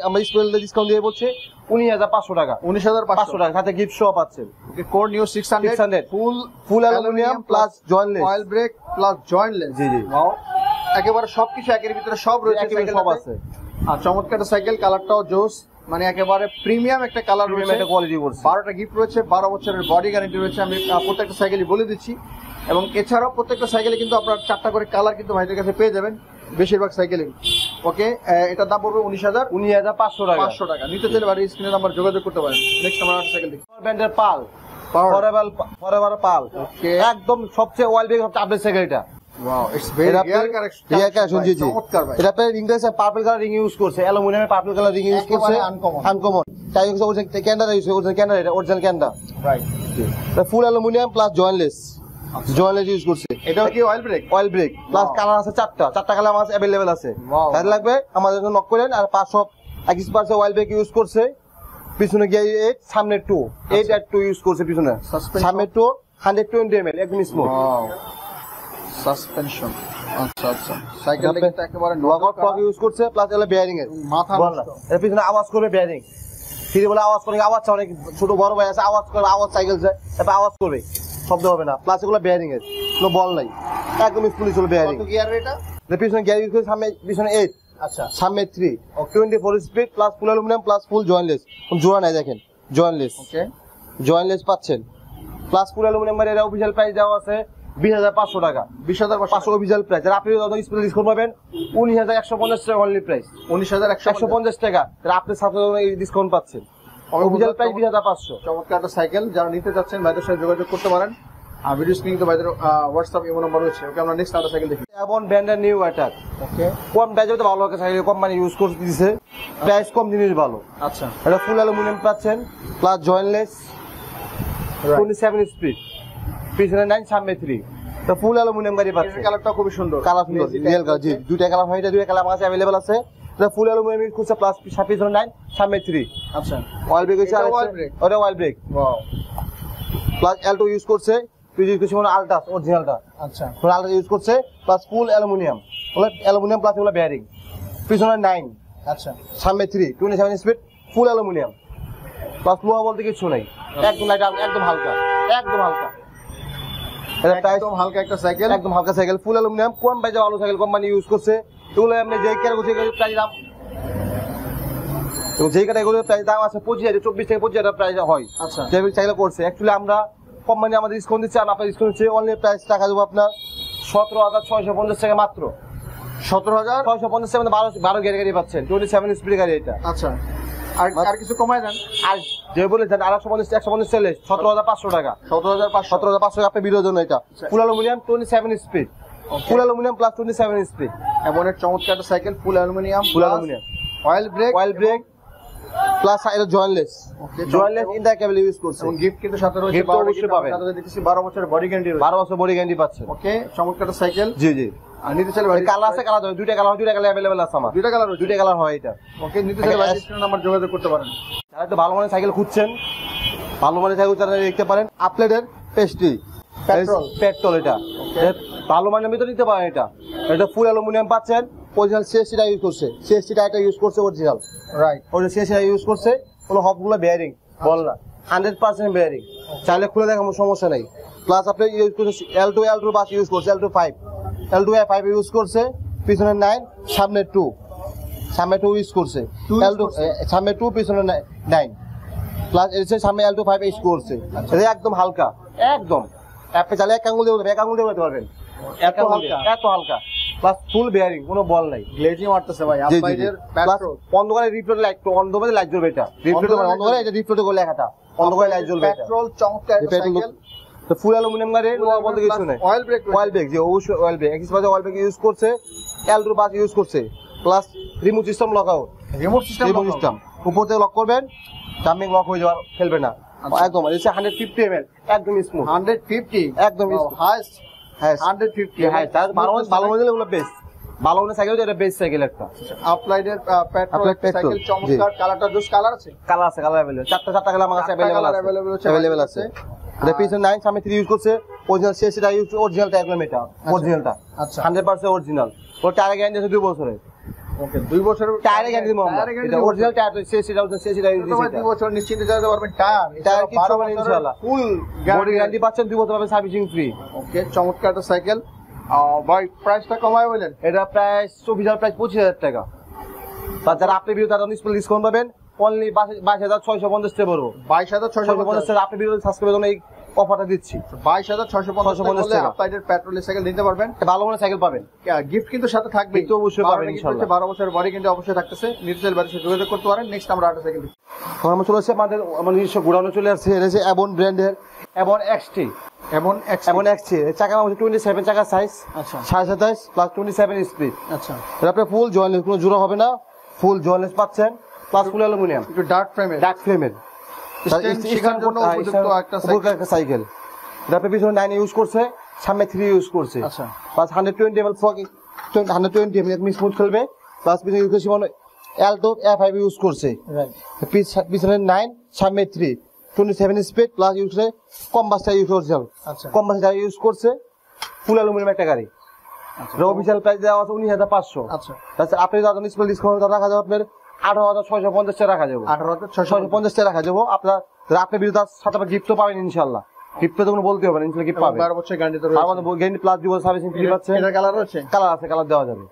আমরা স্পেশাল ডিসকাউন্ট দিয়ে বলছি 19,500 টাকা, 19,500 টাকা, সাথে গিফট সহ পাচ্ছেন। Core new 600 full aluminium plus jointless, oil brake plus jointless. জি জি, ওয়াও, একেবারে সবকিছু একের ভিতরে সব রয়েছে, সব আছে। আর চমৎকার সাইকেল, কালারটাও জোস, মানে একেবারে প্রিমিয়াম একটা কালার রয়েছে, একটা কোয়ালিটি করছে। 12টা গিফট রয়েছে, 12 বছরের বডি গ্যারান্টি রয়েছে। আমি প্রত্যেকটা সাইকেলই বলে দিচ্ছি, এবং এছাড়াও প্রত্যেকটা সাইকেলে কিন্তু আপনার 4টা করে কালার কিন্তু ভাইদের কাছে পেয়ে যাবেন বেশিরভাগ সাইকেলে। ওকে, এটার দাম পড়বে 19,500 টাকা। 500 টাকা। নিতে চাইলে বাড়ির স্ক্রিনে নাম্বার যোগাযোগ করতে পারেন। নেক্সট আমরা একটা সাইকেল দেখি, ব্র্যান্ডের পাল, ফরএভার পাল, একদম সবচেয়ে ওয়াইল্ড বেগ সবচেয়ে আপডেট সাইকেল এটা। Wow, it's very rare collection. জি জি, চমৎকার ভাই। এটা আপনার ইংরেজি পার্পল কালার রিং ইউজ করছে, অ্যালুমিনিয়ামের পার্পল কালার রিং ইউজ করছে, আনকমন। তাই হচ্ছে অরিজিনাল ক্যান্ডার ইউজ, অরিজিনাল ক্যান্ডার, এটা অরিজিনাল ক্যান্ডার, রাইট। এটা ফুল aluminium plus jointless, jointless use করছে। এটাও কি oil brake? Oil brake plus colour আছে 4টা কালার আমার अवेलेबल আছে। তাহলে লাগবে আমাদের জন্য নক করেন। আর 500 অয়েল ব্রেক ইউজ করছে, পিছনে গিয়ে 8, সামনে 2, 8 আর 2 ইউজ করছে পিছনে, সামনে 2, 120 ml, একদম স্মুথ। Wow, suspension. আচ্ছা আচ্ছা, সাইকেলটা কিন্তু একেবারে নকআউট ফগ ইউজ করছে, প্লাস এলা বেয়ারিং এর মাথা নষ্ট। এর পিছনে আওয়াজ করবে বেয়ারিং, ফিরে বলে আওয়াজ করে, আওয়াজটা অনেক ছোট বড় ভাই আছে, আওয়াজ করে, আওয়াজ সাইকেল যায়, তারপর আওয়াজ করবে, শব্দ হবে না। প্লাস এগুলো বেয়ারিং এর, কোনো বল নাই, একদম স্মুথলি চলে বেয়ারিং। কত গিয়ার এটা? এর পিছনে গিয়ার ইউজ করছে, সামনে পিছনে 8, আচ্ছা, সামনে 3, 24 speed, plus full aluminium plus ফুল জয়েন্টলেস, জোড়া নাই দেখেন, জয়েন্টলেস। ওকে, জয়েন্টলেস পাচ্ছেন, প্লাস ফুল অ্যালুমিনিয়াম। এর অফিশিয়াল প্রাইস দেওয়া আছে 20,500 টাকা, 20,500 অফিশিয়াল প্রাইস। আর আপনি যত স্পেশাল ডিসকাউন্ট পাবেন 19,150 টাকা অনলি প্রাইস, 19,150 টাকা। আপনি সাথে ডিসকাউন্ট পাচ্ছেন, অফিশিয়াল প্রাইস 20,500। চমৎকার একটা সাইকেল, যারা নিতে চাচ্ছেন ভাইদের সাথে যোগাযোগ করতে পারেন। আর ভিডিও স্ক্রিনে তো ভাইদের হোয়াটসঅ্যাপ ইমো নাম্বার রয়েছে। ওকে, আমরা নেক্সট একটা সাইকেল দেখি। এবং ব্র্যান্ডের নিউ অ্যাটাক, ওকে, কম প্রাইসে তো ভালো একটা সাইকেল, কোম্পানি ইউজ করে দিয়েছে, প্রাইস কম, জিনিস ভালো। আচ্ছা, এটা ফুল অ্যালুমিনিয়াম পাচ্ছেন, প্লাস জয়েন্টলেস, 27 স্পিড, পিছনে 9, সামনে 3, তো ফুল অ্যালুমিনিয়াম গাড়ি পাচ্ছেন। কালারটা খুবই সুন্দর, কালার সুন্দর, রিয়েল কালার। জি, দুইটা কালার হয়, এটা দুইটা কালার আমার কাছে अवेलेबल আছে। এটা ফুল অ্যালুমিনিয়াম ইউজ করছে, প্লাস পিছনে 9, সামনে 3। আচ্ছা, অয়েল ব্রেক হচ্ছে, এটা oil brake? ওটা oil brake, wow, plus Alto use করছে, ইউজ করছে মানে আলট্রাস অরিজিনালটা, আচ্ছা, আলট্রা ইউজ করছে, plus full aluminium, aluminium plus এগুলো বেয়ারিং, পিছনে 9, আচ্ছা, সামনে 3, 27 স্পিড, ফুল অ্যালুমিনিয়াম, প্লাস লোহা বলতে কিছু নেই, একদম লাইট, একদম হালকা, একদম হালকা। এটা প্রাইস একদম হালকা একটা সাইকেল, একদম হালকা সাইকেল, ফুল অ্যালুমিনিয়াম, কোন প্রাইসে ভালো সাইকেল কোম্পানি ইউজ করছে। এগুলো আপনি যে ক্যাটাগরি প্রাইস দাম, এবং যেই ক্যাটাগরির প্রাইস দাম আছে 25,000, 24 থেকে 25,000 প্রাইস হয়। আচ্ছা, যে সাইকেল করছে, অ্যাকচুয়ালি আমরা কোম্পানি আমাদের ডিসকাউন্ট দিচ্ছে, আর আপনার ডিসকাউন্ট দিচ্ছে, অনলি প্রাইস টাকা দেবো আপনার 17,650 টাকা মাত্র। 17,650 টাকা, 12 গিয়ার গাড়ি পাচ্ছেন, 27 স্পিড গাড়ি এটা। আচ্ছা, আর কিছু কমায় দেন। আর যে বলেছেন 150 চলে 17,500 টাকা, 17,500 টাকা আপনার বিরোধ জন্য। এটা ফুল অ্যালুমিনিয়াম, 27 স্পিড, ফুল অ্যালুমিনিয়াম প্লাস 27 স্পিড, এমন এক চমৎকার একটা সাইকেল, ফুল অ্যালুমিনিয়াম, অয়েল ব্রেক প্লাস এটা জয়েন্টলেস, জয়েন্টলেস ইন্টারকেবল ইউজ করছে। এবং গিফট কিন্তু সাথে রয়েছে, Gift তো অবশ্যই পাবেন। সাথে দেখতেছি 12 বছরের বডি গ্যারান্টি রয়েছে, 12 বছর বডি গ্যারান্টি পাচ্ছেন। ওকে, চমৎকার একটা সাইকেল। জি জি, আর নিতে চাইলে ভাই কালার আছে, কালার দুইটা কালার अवेलेबल আছে আমার, দুইটা কালার রয়েছে, দুইটা কালার হয় এটা। ওকে, নিতে চাইলে ভাই স্ক্রিনে নাম্বার যোগাযোগ করতে পারেন। যারা একটু ভালো মানের সাইকেল খুঁজছেন, ভালো মানের সাইকেল তারা দেখতে পারেন আপলেটের পেস্ট্রি পেট্রোল, এটা ভালো মানের ভিতরে নিতে পারেন। এটা ফুল অ্যালুমিনিয়াম পাচ্ছেন, অরিজিনাল সিএসসিটা ইউজ করছে, সিএসসিটা এটা ইউজ করছে অরিজিনাল, রাইট, ওটা সিএসসিটা ইউজ করছে, কোনো হবগুলো বেয়ারিং বল না, 100% বেয়ারিং, চাইলে খুলে দেখার সমস্যা নেই। প্লাস আপনি ইউজ করছে L2 বাস ইউজ করছে, L2 ইউজ করছে, পিছনে 9, সামনে 2 ইউজ করছে, সামনে 2 পিছনে 9, প্লাস এর সামনে L2 ইউজ করছে। এটা একদম হালকা, একদম আপনি চাইলে এক আঙুল দিয়ে উঠাতে পারবেন, এত হালকা, প্লাস ফুল বেয়ারিং, কোনো বল নাই, গ্লেজিং মারতেছে ভাই আপনাদের পেট্রোল। অন্ধকারে রিফ্লেক্ট লাইট, অন্ধকারে লাইট জ্বলবে, এটা অন্ধকারে এটা রিফ্লেক্ট করে লেখাটা, অন্ধকারে লাইট জ্বলবে, পেট্রোল চমৎকার একটা সাইকেল। তো ফুল অ্যালুমিনিয়াম গাড়ি, লোহা বলতে কিছু নেই। অয়েল ব্রেক, যে অবশ্যই oil brake, expert oil brake use করছে, L2 বাস ইউজ করছে, plus remote system lock out, remote system উপর থেকে লক করবেন, জাম্পিং লক হয়ে যাওয়ার ফেলবে না, একদম এটা 150 ml একদম স্মুথ 150 একদম হাইস্ট হ্যাঁ 150 হ্যাঁ তার ভালো মডেল এগুলো বেস্ট ভালো মডেল সাইকেল এটা বেস্ট সাইকেল একটা আপলাইডের পেট্রোল Uplight petrol, সাইকেল চমৎকার কালারটা জোস কালার আছে কালার আছে কালার अवेलेबल চারটা কালার আমার কাছে अवेलेबल আছে এটা পিছনে 9 সামনে 3 ইউজ করছে অরিজিনাল সেটা ইউজ অরিজিনাল টাইপের মেটা অরিজিনালটা আচ্ছা 100% অরিজিনাল ওর টায়ার গ্যারান্টি আছে 2 বছরের ওকে 2 বছরের টায়ার গ্যারান্টি দিব আমরা এটা অরিজিনাল টায়ার তো সেটা ইউজ তোমার 2 বছর নিশ্চিন্তে চালাতে পারবেন টায়ার টায়ার কি 12 বছর ইনশাআল্লাহ ফুল বডি গ্যারান্টি পাচ্ছেন 2 বছর পাবেন সার্ভিসিং ফ্রি ওকে চমৎকার একটা সাইকেল ভাই প্রাইসটা কমায় বলেন এটা প্রাইস অফিশিয়াল প্রাইস 25000 টাকা তার যারা আপনি ভিডিও তারা ডিসকাউন্ট পাবেন অনলি 22650 টাকা পড়বে 22650 টাকা আপনি ভিডিও সাবস্ক্রাইব করে এই অফারটা দিচ্ছি 22650 টাকা আপলাইডের পেট্রোলের সাইকেল নিতে পারবেন ভালো মনে সাইকেল পাবেন গিফট কিন্তু সাথে থাকবে তো অবশ্যই পাবেন ইনশাআল্লাহ 12 বছরের বডি কিন্তু অবশ্যই থাকতেছে নির্দেশ বাড়িতে যোগাযোগ করতে পারেন নেক্সট আমরা আরেকটা সাইকেল এখন আমরা চলে আসছি আমাদের নিজস্ব গোডাউনে চলে আসছে এটা হচ্ছে অ্যাবন ব্র্যান্ডের অ্যাবন এক্সটি এমন এক্সটি চাকা হচ্ছে 27 চাকা সাইজ আচ্ছা 27 প্লাস 27 স্পিড আচ্ছা এটা আপনি ফুল জয়েন্টলেস কোনো জোড়া হবে না ফুল জয়েন্টলেস পাচ্ছেন প্লাস ফুল অ্যালুমিনিয়াম একটু ডার্ক ফ্রেমের স্ট্যান্ড জন্য উপযুক্ত একটা সাইকেল এটা আপনি পিছনে 9 ইউজ করছে সামনে 3 ইউজ করছে আচ্ছা প্লাস 120 ml ফ্রক 120 ml একদম স্মুথ খেলবে প্লাস পিছনে ইউজ করছে মানে অ্যালটো F5 ইউজ করছে রাইট পিছনে 9 সামনে 3 27 স্পিড প্লাস ইউজ করে কম্বাসটা ইউজ করছে আচ্ছা কম্বাসটা ইউজ করছে ফুল অ্যালুমিনিয়াম একটা গাড়ি আচ্ছা অফিশিয়াল প্রাইস দেওয়া আছে 19500 আচ্ছা তাছাড়া আপনি যখন স্পেশাল ডিসকাউন্ট রাখা যাবে আপনার 18650 টাকা রাখা যাবে 18650 টাকা রাখা যাবো আপনার আপনি বিরুদ্ধে সাথে গিফটও পাবেন ইনশাআল্লাহ গিফট তো কোনো বলতে হবে না ইনশাআল্লাহ গিফট পাবেন 12 বছর গ্যারান্টি তো রয়েছে আমাদের গ্যারান্টি প্লাস দিব সার্ভিসিং ফ্রি পাচ্ছেন এটা কালার রয়েছে কালার আছে কালার দেওয়া যাবে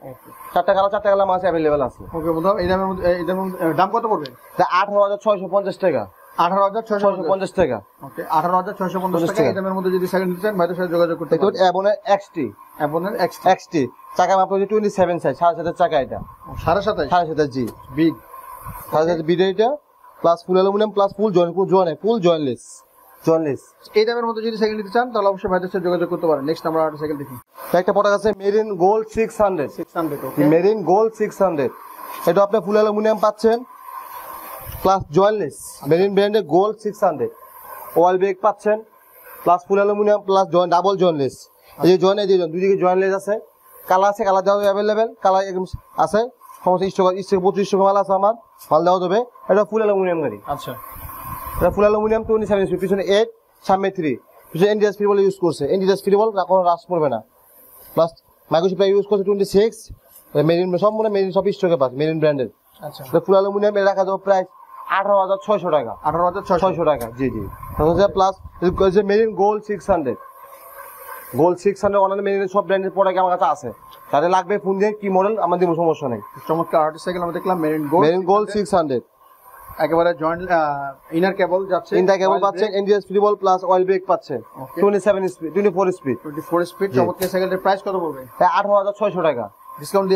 চারটা কালার মাঝে अवेलेबल আছে ওকে বন্ধু এটার মধ্যে দাম কত পড়বে এটা 18650 টাকা 18650 টাকা ওকে 18650 টাকা এটার মধ্যে যদি সেকেন্ড নিতে চান ভাইদের সাথে যোগাযোগ করতে এটা পারেন অ্যাবনের এক্সটি এমনের এক্সটি চাকা মাপ হচ্ছে 27 সাইজ 7.5 চাকা এটা 27.5 7.5 জি বিগ 7.5 বিড এটা প্লাস ফুল অ্যালুমিনিয়াম প্লাস ফুল জয়েন্টলেস এই দামের মধ্যে যদি সাইকেল নিতে চান তাহলে অবশ্যই ভাইদের সাথে যোগাযোগ করতে পারেন নেক্সট আমরা আরেকটা সাইকেল দেখি একটা প্রোডাক্ট আছে মেরিন গোল্ড 600 600 ওকে মেরিন গোল্ড 600 এটা আপনি ফুল অ্যালুমিনিয়াম পাচ্ছেন প্লাস জয়েন্টলেস মেরিন ব্র্যান্ডের গোল্ড 600 অয়েল ব্রেক পাচ্ছেন plus full aluminium plus double jointless এই যে জয়েন্ট এই দুদিকে জয়েন্টলেস আছে কালার আছে কালার দেওয়া অ্যাভেলেবেল কালার একদম আছে সমস্ত স্টক 25 মাল আছে আমার মাল দেওয়া যাবে এটা ফুল অ্যালুমিনিয়াম গাড়ি আচ্ছা এটা ফুল অ্যালুমিনিয়াম 27 স্পিড পিছনে 8 সামনে 3 পিছনে এনডিএস ফ্রি বল ইউজ করছে এনডিএস ফ্রি বল কোনো রাশ পড়বে না প্লাস মাইক্রোচিপ ইউজ করছে 26 মেরিন সব মেরিন সব স্টকে পাচ্ছে মেরিন ব্র্যান্ডের আচ্ছা এটা ফুল অ্যালুমিনিয়াম এর রাখা যাবে প্রাইস 18600 টাকা 18600 টাকা জি জি তাহলে প্লাস মেরিন গোল্ড 600 অনলাইনে মেরিন সব ব্র্যান্ডের প্রোডাক্ট আমার কাছে আছে তাহলে লাগবে ফোন দিয়ে কি মডেল আমাদের সমস্যা নেই চমৎকার আর্টিস্ট সাইকেল আমরা দেখলাম মেরিন গোল্ড 600 একেবারে জয়েন্ট ইনার কেবল যাচ্ছে ইনটা কেবল পাচ্ছেন এনডিএস ফ্রি বল প্লাস অয়েল ব্রেক পাচ্ছেন 27 স্পিড 24 স্পিড 24 স্পিড চমৎকার সাইকেলের প্রাইস কত পড়বে 18600 টাকা ডিসকাউন্ট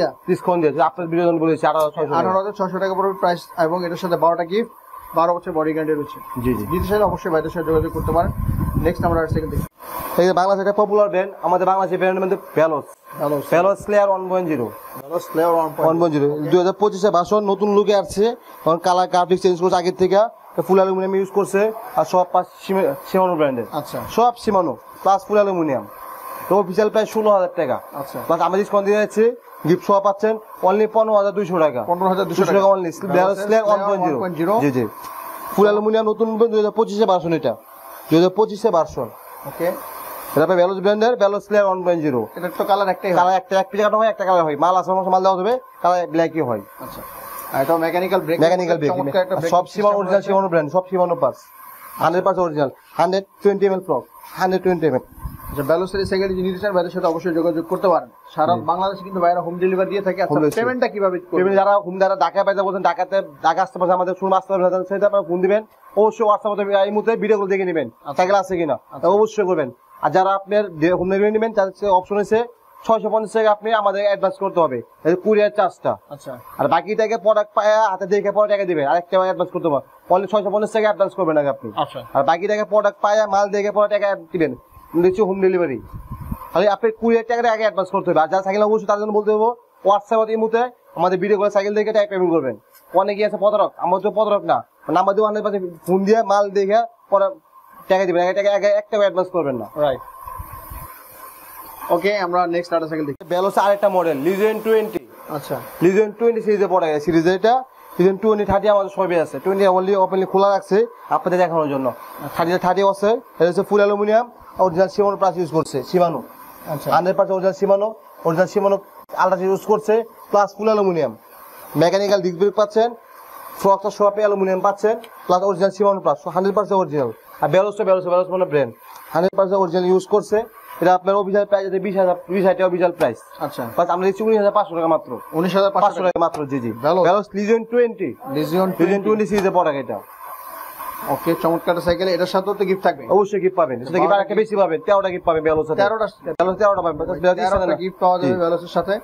দিয়ে আপনার বিনোদন বলেছি 18600 টাকা পড়বে প্রাইস এবং এটার সাথে 12টা গিফট 12 বছর বডি গ্যারান্টি রয়েছে জি জি জিতে চাইলে অবশ্যই ভাইদের সাথে যোগাযোগ করতে পারেন নেক্সট আমরা আর সেকেন্ড দেখি এই যে বাংলাদেশের একটা পপুলার ব্র্যান্ড আমাদের বাংলাদেশের ব্র্যান্ডের মধ্যে ভ্যালোস স্লেয়ার 1.0 স্লেয়ার 1.0 2025 ভার্সন নতুন লুকে আসছে কারণ কালার গ্রাফিক্স চেঞ্জ করছে আগের থেকে ফুল অ্যালুমিনিয়াম ইউজ করছে আর সব পাঁচ সিমানো ব্র্যান্ডের আচ্ছা সব সিমানো প্লাস ফুল অ্যালুমিনিয়াম তো অফিসিয়াল প্রাইস 16000 টাকা আচ্ছা প্লাস আমরা ডিসকাউন্ট দিয়ে যাচ্ছি গিফট সহ পাচ্ছেন অনলি 15200 টাকা 15200 টাকা অনলি ভ্যালোস স্লেয়ার 1.0 জি জি ফুল অ্যালুমিনিয়াম নতুন 2025 ভার্সন এটা 2025 ভার্সন ওকে এটা ভ্যালোস ব্র্যান্ডের ভ্যালোস স্লেয়ার 1.0 এটা তো কালার একটাই কালার এক পিস কাটা হয় একটা কালার হয় মাল আছে মাল দেওয়া হবে কালার ব্ল্যাকই হয় আচ্ছা আর এটা মেকানিক্যাল ব্রেক সব সিমান অরিজিনাল সিমানো ব্র্যান্ড সব Shimano parts 100% original 120 ml fork 120 ml যে ব্যালোসের সাইকেল যদি নিতে চান ভাইদের সাথে অবশ্যই যোগাযোগ করতে পারেন সারা বাংলাদেশে কিন্তু ভাইরা হোম ডেলিভারি দিয়ে থাকে আচ্ছা পেমেন্টটা কিভাবে করবেন যারা হোম যারা ঢাকা পাইতে বলছেন ঢাকা আসতে পারছে আমাদের শুনুন আসতে পারবেন সেটা আপনারা ফোন দিবেন অবশ্যই হোয়াটসঅ্যাপে এই মুহূর্তে ভিডিওগুলো দেখে নেবেন সাইকেল আছে কিনা অবশ্যই করবেন আর যারা আপনার হোম ডেলিভারি নেবেন তাদের অপশন আছে 650 টাকা আপনি আমাদের অ্যাডভান্স করতে হবে কুরিয়ার চার্জটা আচ্ছা আর বাকি টাকা প্রোডাক্ট পায় হাতে দেখে পরে টাকা দিবেন আরেকটা অ্যাডভান্স করতে হবে অনলি 650 টাকা অ্যাডভান্স করবেন আগে আপনি আচ্ছা আর বাকি টাকা প্রোডাক্ট পায় মাল দেখে পরে টাকা দিবেন দিচ্ছি হোম ডেলিভারি তাহলে আপনি 20 টাকা আগে অ্যাডভান্স করতে হবে আর যারা সাইকেল অবশ্যই তার জন্য বলতে হবে হোয়াটসঅ্যাপে এই মুহূর্তে আমাদের ভিডিও করে সাইকেল দেখে টাকা পেমেন্ট করবেন অনেকেই আছে প্রতারক আমরা তো প্রতারক না নাম্বার দিয়ে অনেক ফোন দিয়ে মাল দেখে পরে টাকা দিবেন, এক টাকা অ্যাডভান্স করবেন না। রাইট, ওকে। আমরা নেক্সট টাটা সাইকেল দেখি। বেলোসের আরেকটা মডেল লিজেন্ড 20। আচ্ছা, লিজেন্ড 20 সিরিজে পড়ে গেছে। সিরিজে এটা লিজেন্ড 20 30 আমাদের সবই আছে। 20 অনলি ওপেনলি খোলা রাখছে আপনাদের দেখানোর জন্য। 30 আছে, এটা হচ্ছে full aluminium, original Shimano plus use করছে। শিমানো আচ্ছা, 100% অরিজিনাল শিমানো আলট্রা ইউজ করছে plus full aluminium. Mechanical disc brake পাচ্ছেন, ফ্রকটা শপে অ্যালুমিনিয়াম পাচ্ছেন plus original Shimano plus 100% original. আর বেলোস মানে ব্র্যান্ড 100% অরিজিনাল ইউজ করছে। এটা আপনার অফিসিয়াল প্রাইস আছে 20,000 টাকা অফিসিয়াল প্রাইস। আচ্ছা, বাস আমরা দিচ্ছি 19,500 টাকা মাত্র। 19,500 টাকা মাত্র। জি জি, Veloz। বেলোস লিজেন্ড 20 লিজিয়ন লিজেন্ড 20 সিরিজে পড়া এটা। ওকে, চমৎকার সাইকেল। এটার সাথেও তো গিফট থাকবে। অবশ্যই গিফট পাবেন, সেটা গিফট আরেকটা বেশি পাবেন। 13টা গিফট পাবেন বেলোস সাথে। 13টা পাবেন। 13টা গিফট পাওয়া যাবে ভেলোসের সাথে।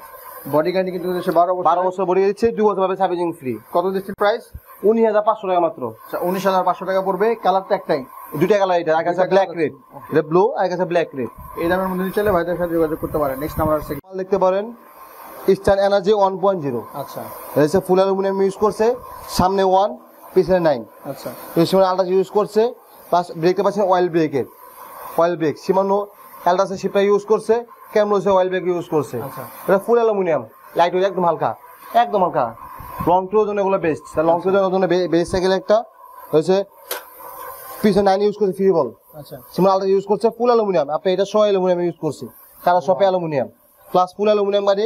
বডি গ্যারান্টি কিন্তু দিচ্ছে 12 বছর বড় দিচ্ছে, 2 বছর পাবে সার্ভিসিং ফ্রি। কত দিচ্ছে প্রাইস? 19,500 টাকা মাত্র। 19,500 টাকা পড়বে। কালারটা একটাই, দুইটা কালার, এটা আগে আছে ব্ল্যাক রেড, এটা ব্লু, আগে আছে ব্ল্যাক রেড। এই দামের মধ্যে চাইলে ভাইদের সাথে যোগাযোগ করতে পারেন। নেক্সট আমরা মাল দেখতে পারেন ইস্টার্ন এনার্জি 1.0। আচ্ছা, এটা হচ্ছে ফুল অ্যালুমিনিয়াম ইউজ করছে, সামনে 1 পিছনে 9। আচ্ছা, এই সময় আলট্রা ইউজ করছে প্লাস ব্রেকটা পাচ্ছেন অয়েল ব্রেক। সীমানো অ্যালট্রাসের শিপটা ইউজ করছে, ক্যামরোসে অয়েল ব্রেক ইউজ করছে। আচ্ছা, এটা ফুল অ্যালুমিনিয়াম, লাইট ওয়েট, একদম হালকা। লং ট্যুরের জন্য এগুলো বেস্ট। লং ট্যুরের জন্য বেস্ট সাইকেল একটা হচ্ছে পিছনে 9 ইউজ করছে ফ্রি বল। আচ্ছা, সীমানো আলট্রা ইউজ করছে ফুল অ্যালুমিনিয়াম। আপনি এটা সহ অ্যালুমিনিয়াম ইউজ করছে, তারা শপে অ্যালুমিনিয়াম প্লাস ফুল অ্যালুমিনিয়াম গাড়ি।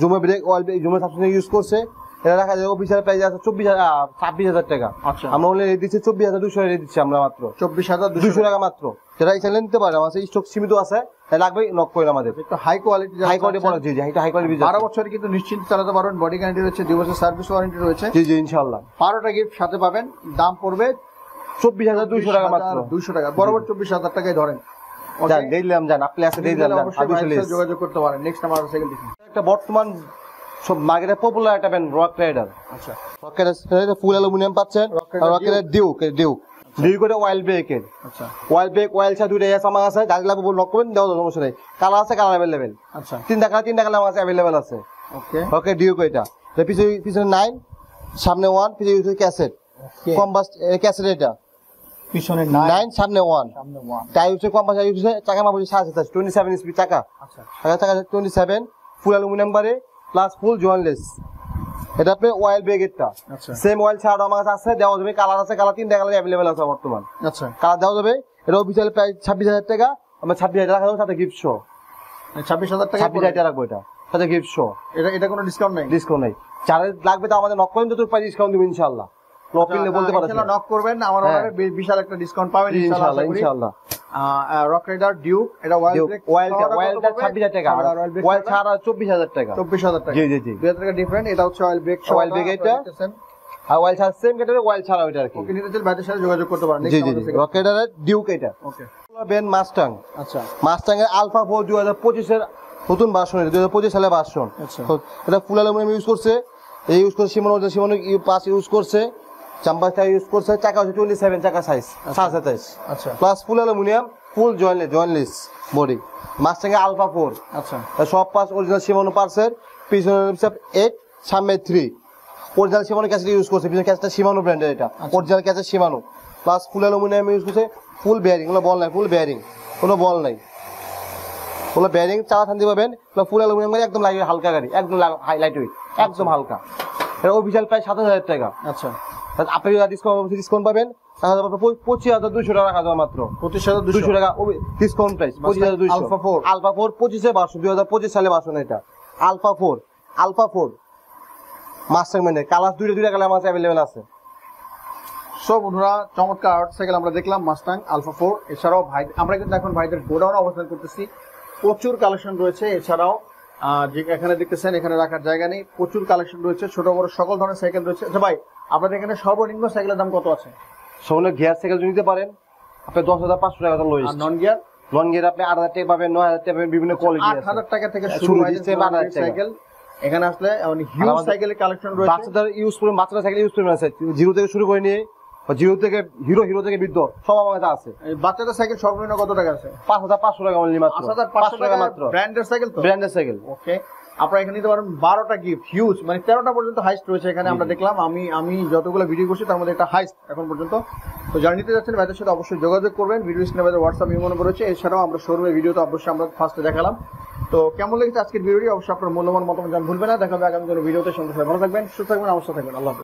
জুমে ব্রেক অয়েল জুমে সাবসিডি ইউজ করছে। এটা রাখা যায় অফিসিয়াল প্রাইস আছে 26,000 টাকা। আচ্ছা, আমরা বলে রেট দিচ্ছি 24,200 রেট দিচ্ছি আমরা মাত্র 24,200 টাকা মাত্র। যেটা এই চ্যানেল নিতে পারেন, আমার স্টক সীমিত আছে, লাগবে নক করে আমাদের। একটু হাই কোয়ালিটি, হাই কোয়ালিটি পড়া। জি জি, এটা হাই কোয়ালিটি। 12 বছর কিন্তু নিশ্চিন্ত চালাতে পারবেন। বডি গ্যারান্টি রয়েছে, 2 বছর সার্ভিস ওয়ারেন্টি রয়েছে। জি জি, ইনশাআল্লাহ। 12টা গিফট সাথে পাবেন। দাম পড়বে 24,200 টাকা মাত্র। 200 টাকা, বরাবর 24,000 টাকায় ধরেন। জান দিলাম, জান আপনি আছে দিলাম, জান অবশ্যই ভাইয়ের সাথে যোগাযোগ করতে পারেন। নেক্সট আমরা সাইকেল দেখি। একটা বর্তমান সব মার্কেটে পপুলার একটা ব্র্যান্ড রক রাইডার। আচ্ছা, রক রাইডার ফুল অ্যালুমিনিয়াম পাচ্ছেন। রক রাইডার ডিউ করে অয়েল ব্রেকের। আচ্ছা, অয়েল ব্রেক অয়েল ছা দুইটা এস আমার আছে, যাদের লাগবে নক করবেন, দেওয়া সমস্যা নেই। কালার আছে, কালার অ্যাভেলেবেল। আচ্ছা, তিনটা কালার আমার কাছে অ্যাভেলেবেল আছে। ওকে, ওকে, ডিউ এটা পিছনে 9, সামনে 1, পিছনে ইউজ ক্যাসেট কম্বাস্ট ক্যাসেট। এটা পিছনে 9 সামনে 1, সামনে 1। টাই হচ্ছে কম্বাস্ট ইউজ চাকা মাপ 27, 27 স্পিড চাকা। আচ্ছা, চাকা 27, ফুল অ্যালুমিনিয়াম বারে প্লাস ফুল জয়েন্টলেস। এটা আপনি অয়েল ব্রেকেরটা আচ্ছা, সেম অয়েল ছাড়া আমার কাছে আছে, দেওয়া যাবে। কালার আছে, কালার 3টা কালার অ্যাভেলেবেল আছে বর্তমান। আচ্ছা, কালার দেওয়া যাবে। এটা অফিসিয়াল প্রাইস 26,000 টাকা। আমরা 26,000 টাকা সাথে গিফট শো। 26,000 টাকা। 26,000 টাকা রাখবো, এটা সাথে গিফট শো। এটা কোনো ডিসকাউন্ট নেই? ডিসকাউন্ট নেই। যারা লাগবে তো আমাদের নক করেন, তো প্রাইস ডিসকাউন্ট দিব ইনশাআল্লাহ। লপিলে বলতে পারছেন, ইনশাআল্লাহ নক করবেন, আমার হ্যাঁ। অর্ডারে বিশাল একটা ডিসকাউন্ট পাবেন ইনশাআল্লাহ ইনশাআল্লাহ। রক রাইডার ডিউক, এটা অয়েল ব্রেক, অয়েলটা 26,000 টাকা, অয়েল ছাড়া 24,000 টাকা। 24,000 টাকা। জি জি জি, 2,000 টাকা ডিফারেন্ট। এটা হচ্ছে অয়েল ব্রেক, অয়েল ব্রেক এটা। আর অয়েল ছাড়া সেম ক্যাটাগরি, অয়েল ছাড়া ওইটা আর কি। ওকে, নিতে চাইলে ভাইদের সাথে যোগাযোগ করতে পারেন। জি জি জি, রকেটারের ডিউক এটা। ওকে, বেন মাস্টাং। আচ্ছা, মাস্টাং এর আলফা 4 2025 এর নতুন ভার্সন, 2025 সালে ভার্সন। আচ্ছা, এটা ফুল অ্যালুমিনিয়াম ইউজ করছে। এই ইউজ করছে শিমনো 5 ইউজ করছে, চাম্বাসটা ইউজ করছে। চাকা হচ্ছে 27 চাকা সাইজ, 27। আচ্ছা, প্লাস ফুল অ্যালুমিনিয়াম, ফুল জয়েন্টলেস বডি। মাস্টাং এর আলফা 4, আচ্ছা, সব পাঁচ অরিজিনাল শিমানো পার্সের। পিছনে 8, সামনে 3। অরিজিনাল শিমানো ক্যাসেট ইউজ করছে, পিছনে ক্যাসেটটা শিমানো ব্র্যান্ডের। এটা original cassette শিমানো plus full aluminium use করছে। ফুল বেয়ারিং, কোনো বল নাই, ফুল বেয়ারিং, কোনো বল নাই, কোনো বেয়ারিং। চালা শান্তি পাবেন। ফুল অ্যালুমিনিয়াম গাড়ি, একদম লাইট হালকা গাড়ি, একদম লাইট ওয়েট, একদম হালকা। এটা অফিসিয়াল প্রাইস 7,000 টাকা। আচ্ছা, আপনি ডিসকাউন্ট পাবেন 25,200 টাকা রাখা যাবে মাত্র। 25,200 টাকা discount price. 25,200। Alpha 4, alpha 4 25 version, 2025 সালে ভার্সন। এটা আলফা 4 মাস্টাং ম্যানের কালার দুইটা কালার আমার কাছে অ্যাভেলেবেল আছে। সো বন্ধুরা, চমৎকার আউট সাইকেল আমরা দেখলাম, মাস্টাং আলফা 4। এছাড়াও ভাই আমরা কিন্তু এখন ভাইদের গোডাউনে অবস্থান করতেছি। প্রচুর কালেকশন রয়েছে। এছাড়াও যে এখানে দেখতেছেন, এখানে রাখার জায়গা নেই, প্রচুর কালেকশন রয়েছে, ছোট বড় সকল ধরনের সাইকেল রয়েছে। আচ্ছা ভাই, আপনাদের এখানে সর্বনিম্ন সাইকেলের দাম কত আছে? সামনে গিয়ার সাইকেল নিতে পারেন আপনি 10,500 টাকা লোয়েস্ট। আর নন গিয়ার? নন গিয়ার আপনি 8,000 টাকা পাবেন, 9,000 টাকা পাবেন, বিভিন্ন কোয়ালিটি আছে। 8,000 টাকা থেকে শুরু সাইকেল। এখানে আসলে হিউজ সাইকেলের কালেকশন রয়েছে। বাচ্চাদের ইউজ করুন, বাচ্চারা সাইকেল ইউজ করুন আছে, জিরো থেকে শুরু করে নিয়ে জিরো থেকে হিরো থেকে বৃদ্ধ সব আমার কাছে আছে। বাচ্চাদের সাইকেল সর্বনিম্ন কত টাকা আছে? 5,500 টাকা অনলি মাত্র। 5,500 টাকা মাত্র। ব্র্যান্ডের সাইকেল তো? ব্র্যান্ডের সাইকেল। ওকে, আপনারা এখানে নিতে পারেন 12টা গিফট, হিউজ, মানে 13টা পর্যন্ত হাইস্ট রয়েছে এখানে আমরা দেখলাম। আমি যতগুলো ভিডিও করছি তার মধ্যে একটা হাইস্ট এখন পর্যন্ত। তো যারা নিতে যাচ্ছেন ভাইদের সাথে অবশ্যই যোগাযোগ করবেন, ভিডিও স্ক্রিনে ভাইদের হোয়াটসঅ্যাপ ইমো নম্বর রয়েছে। এছাড়াও আমরা শোরুমের ভিডিওতে অবশ্যই আমরা ফার্স্টে দেখালাম। তো কেমন লেগেছে আজকের ভিডিওটি অবশ্যই আপনার মূল্যবান মতামত জানাতে ভুলবেন না। দেখা হবে আগামী কোনো ভিডিওতে। সঙ্গে ভালো থাকবেন, সুস্থ থাকবেন, অবশ্যই থাকবেন। আল্লাহ হাফেজ।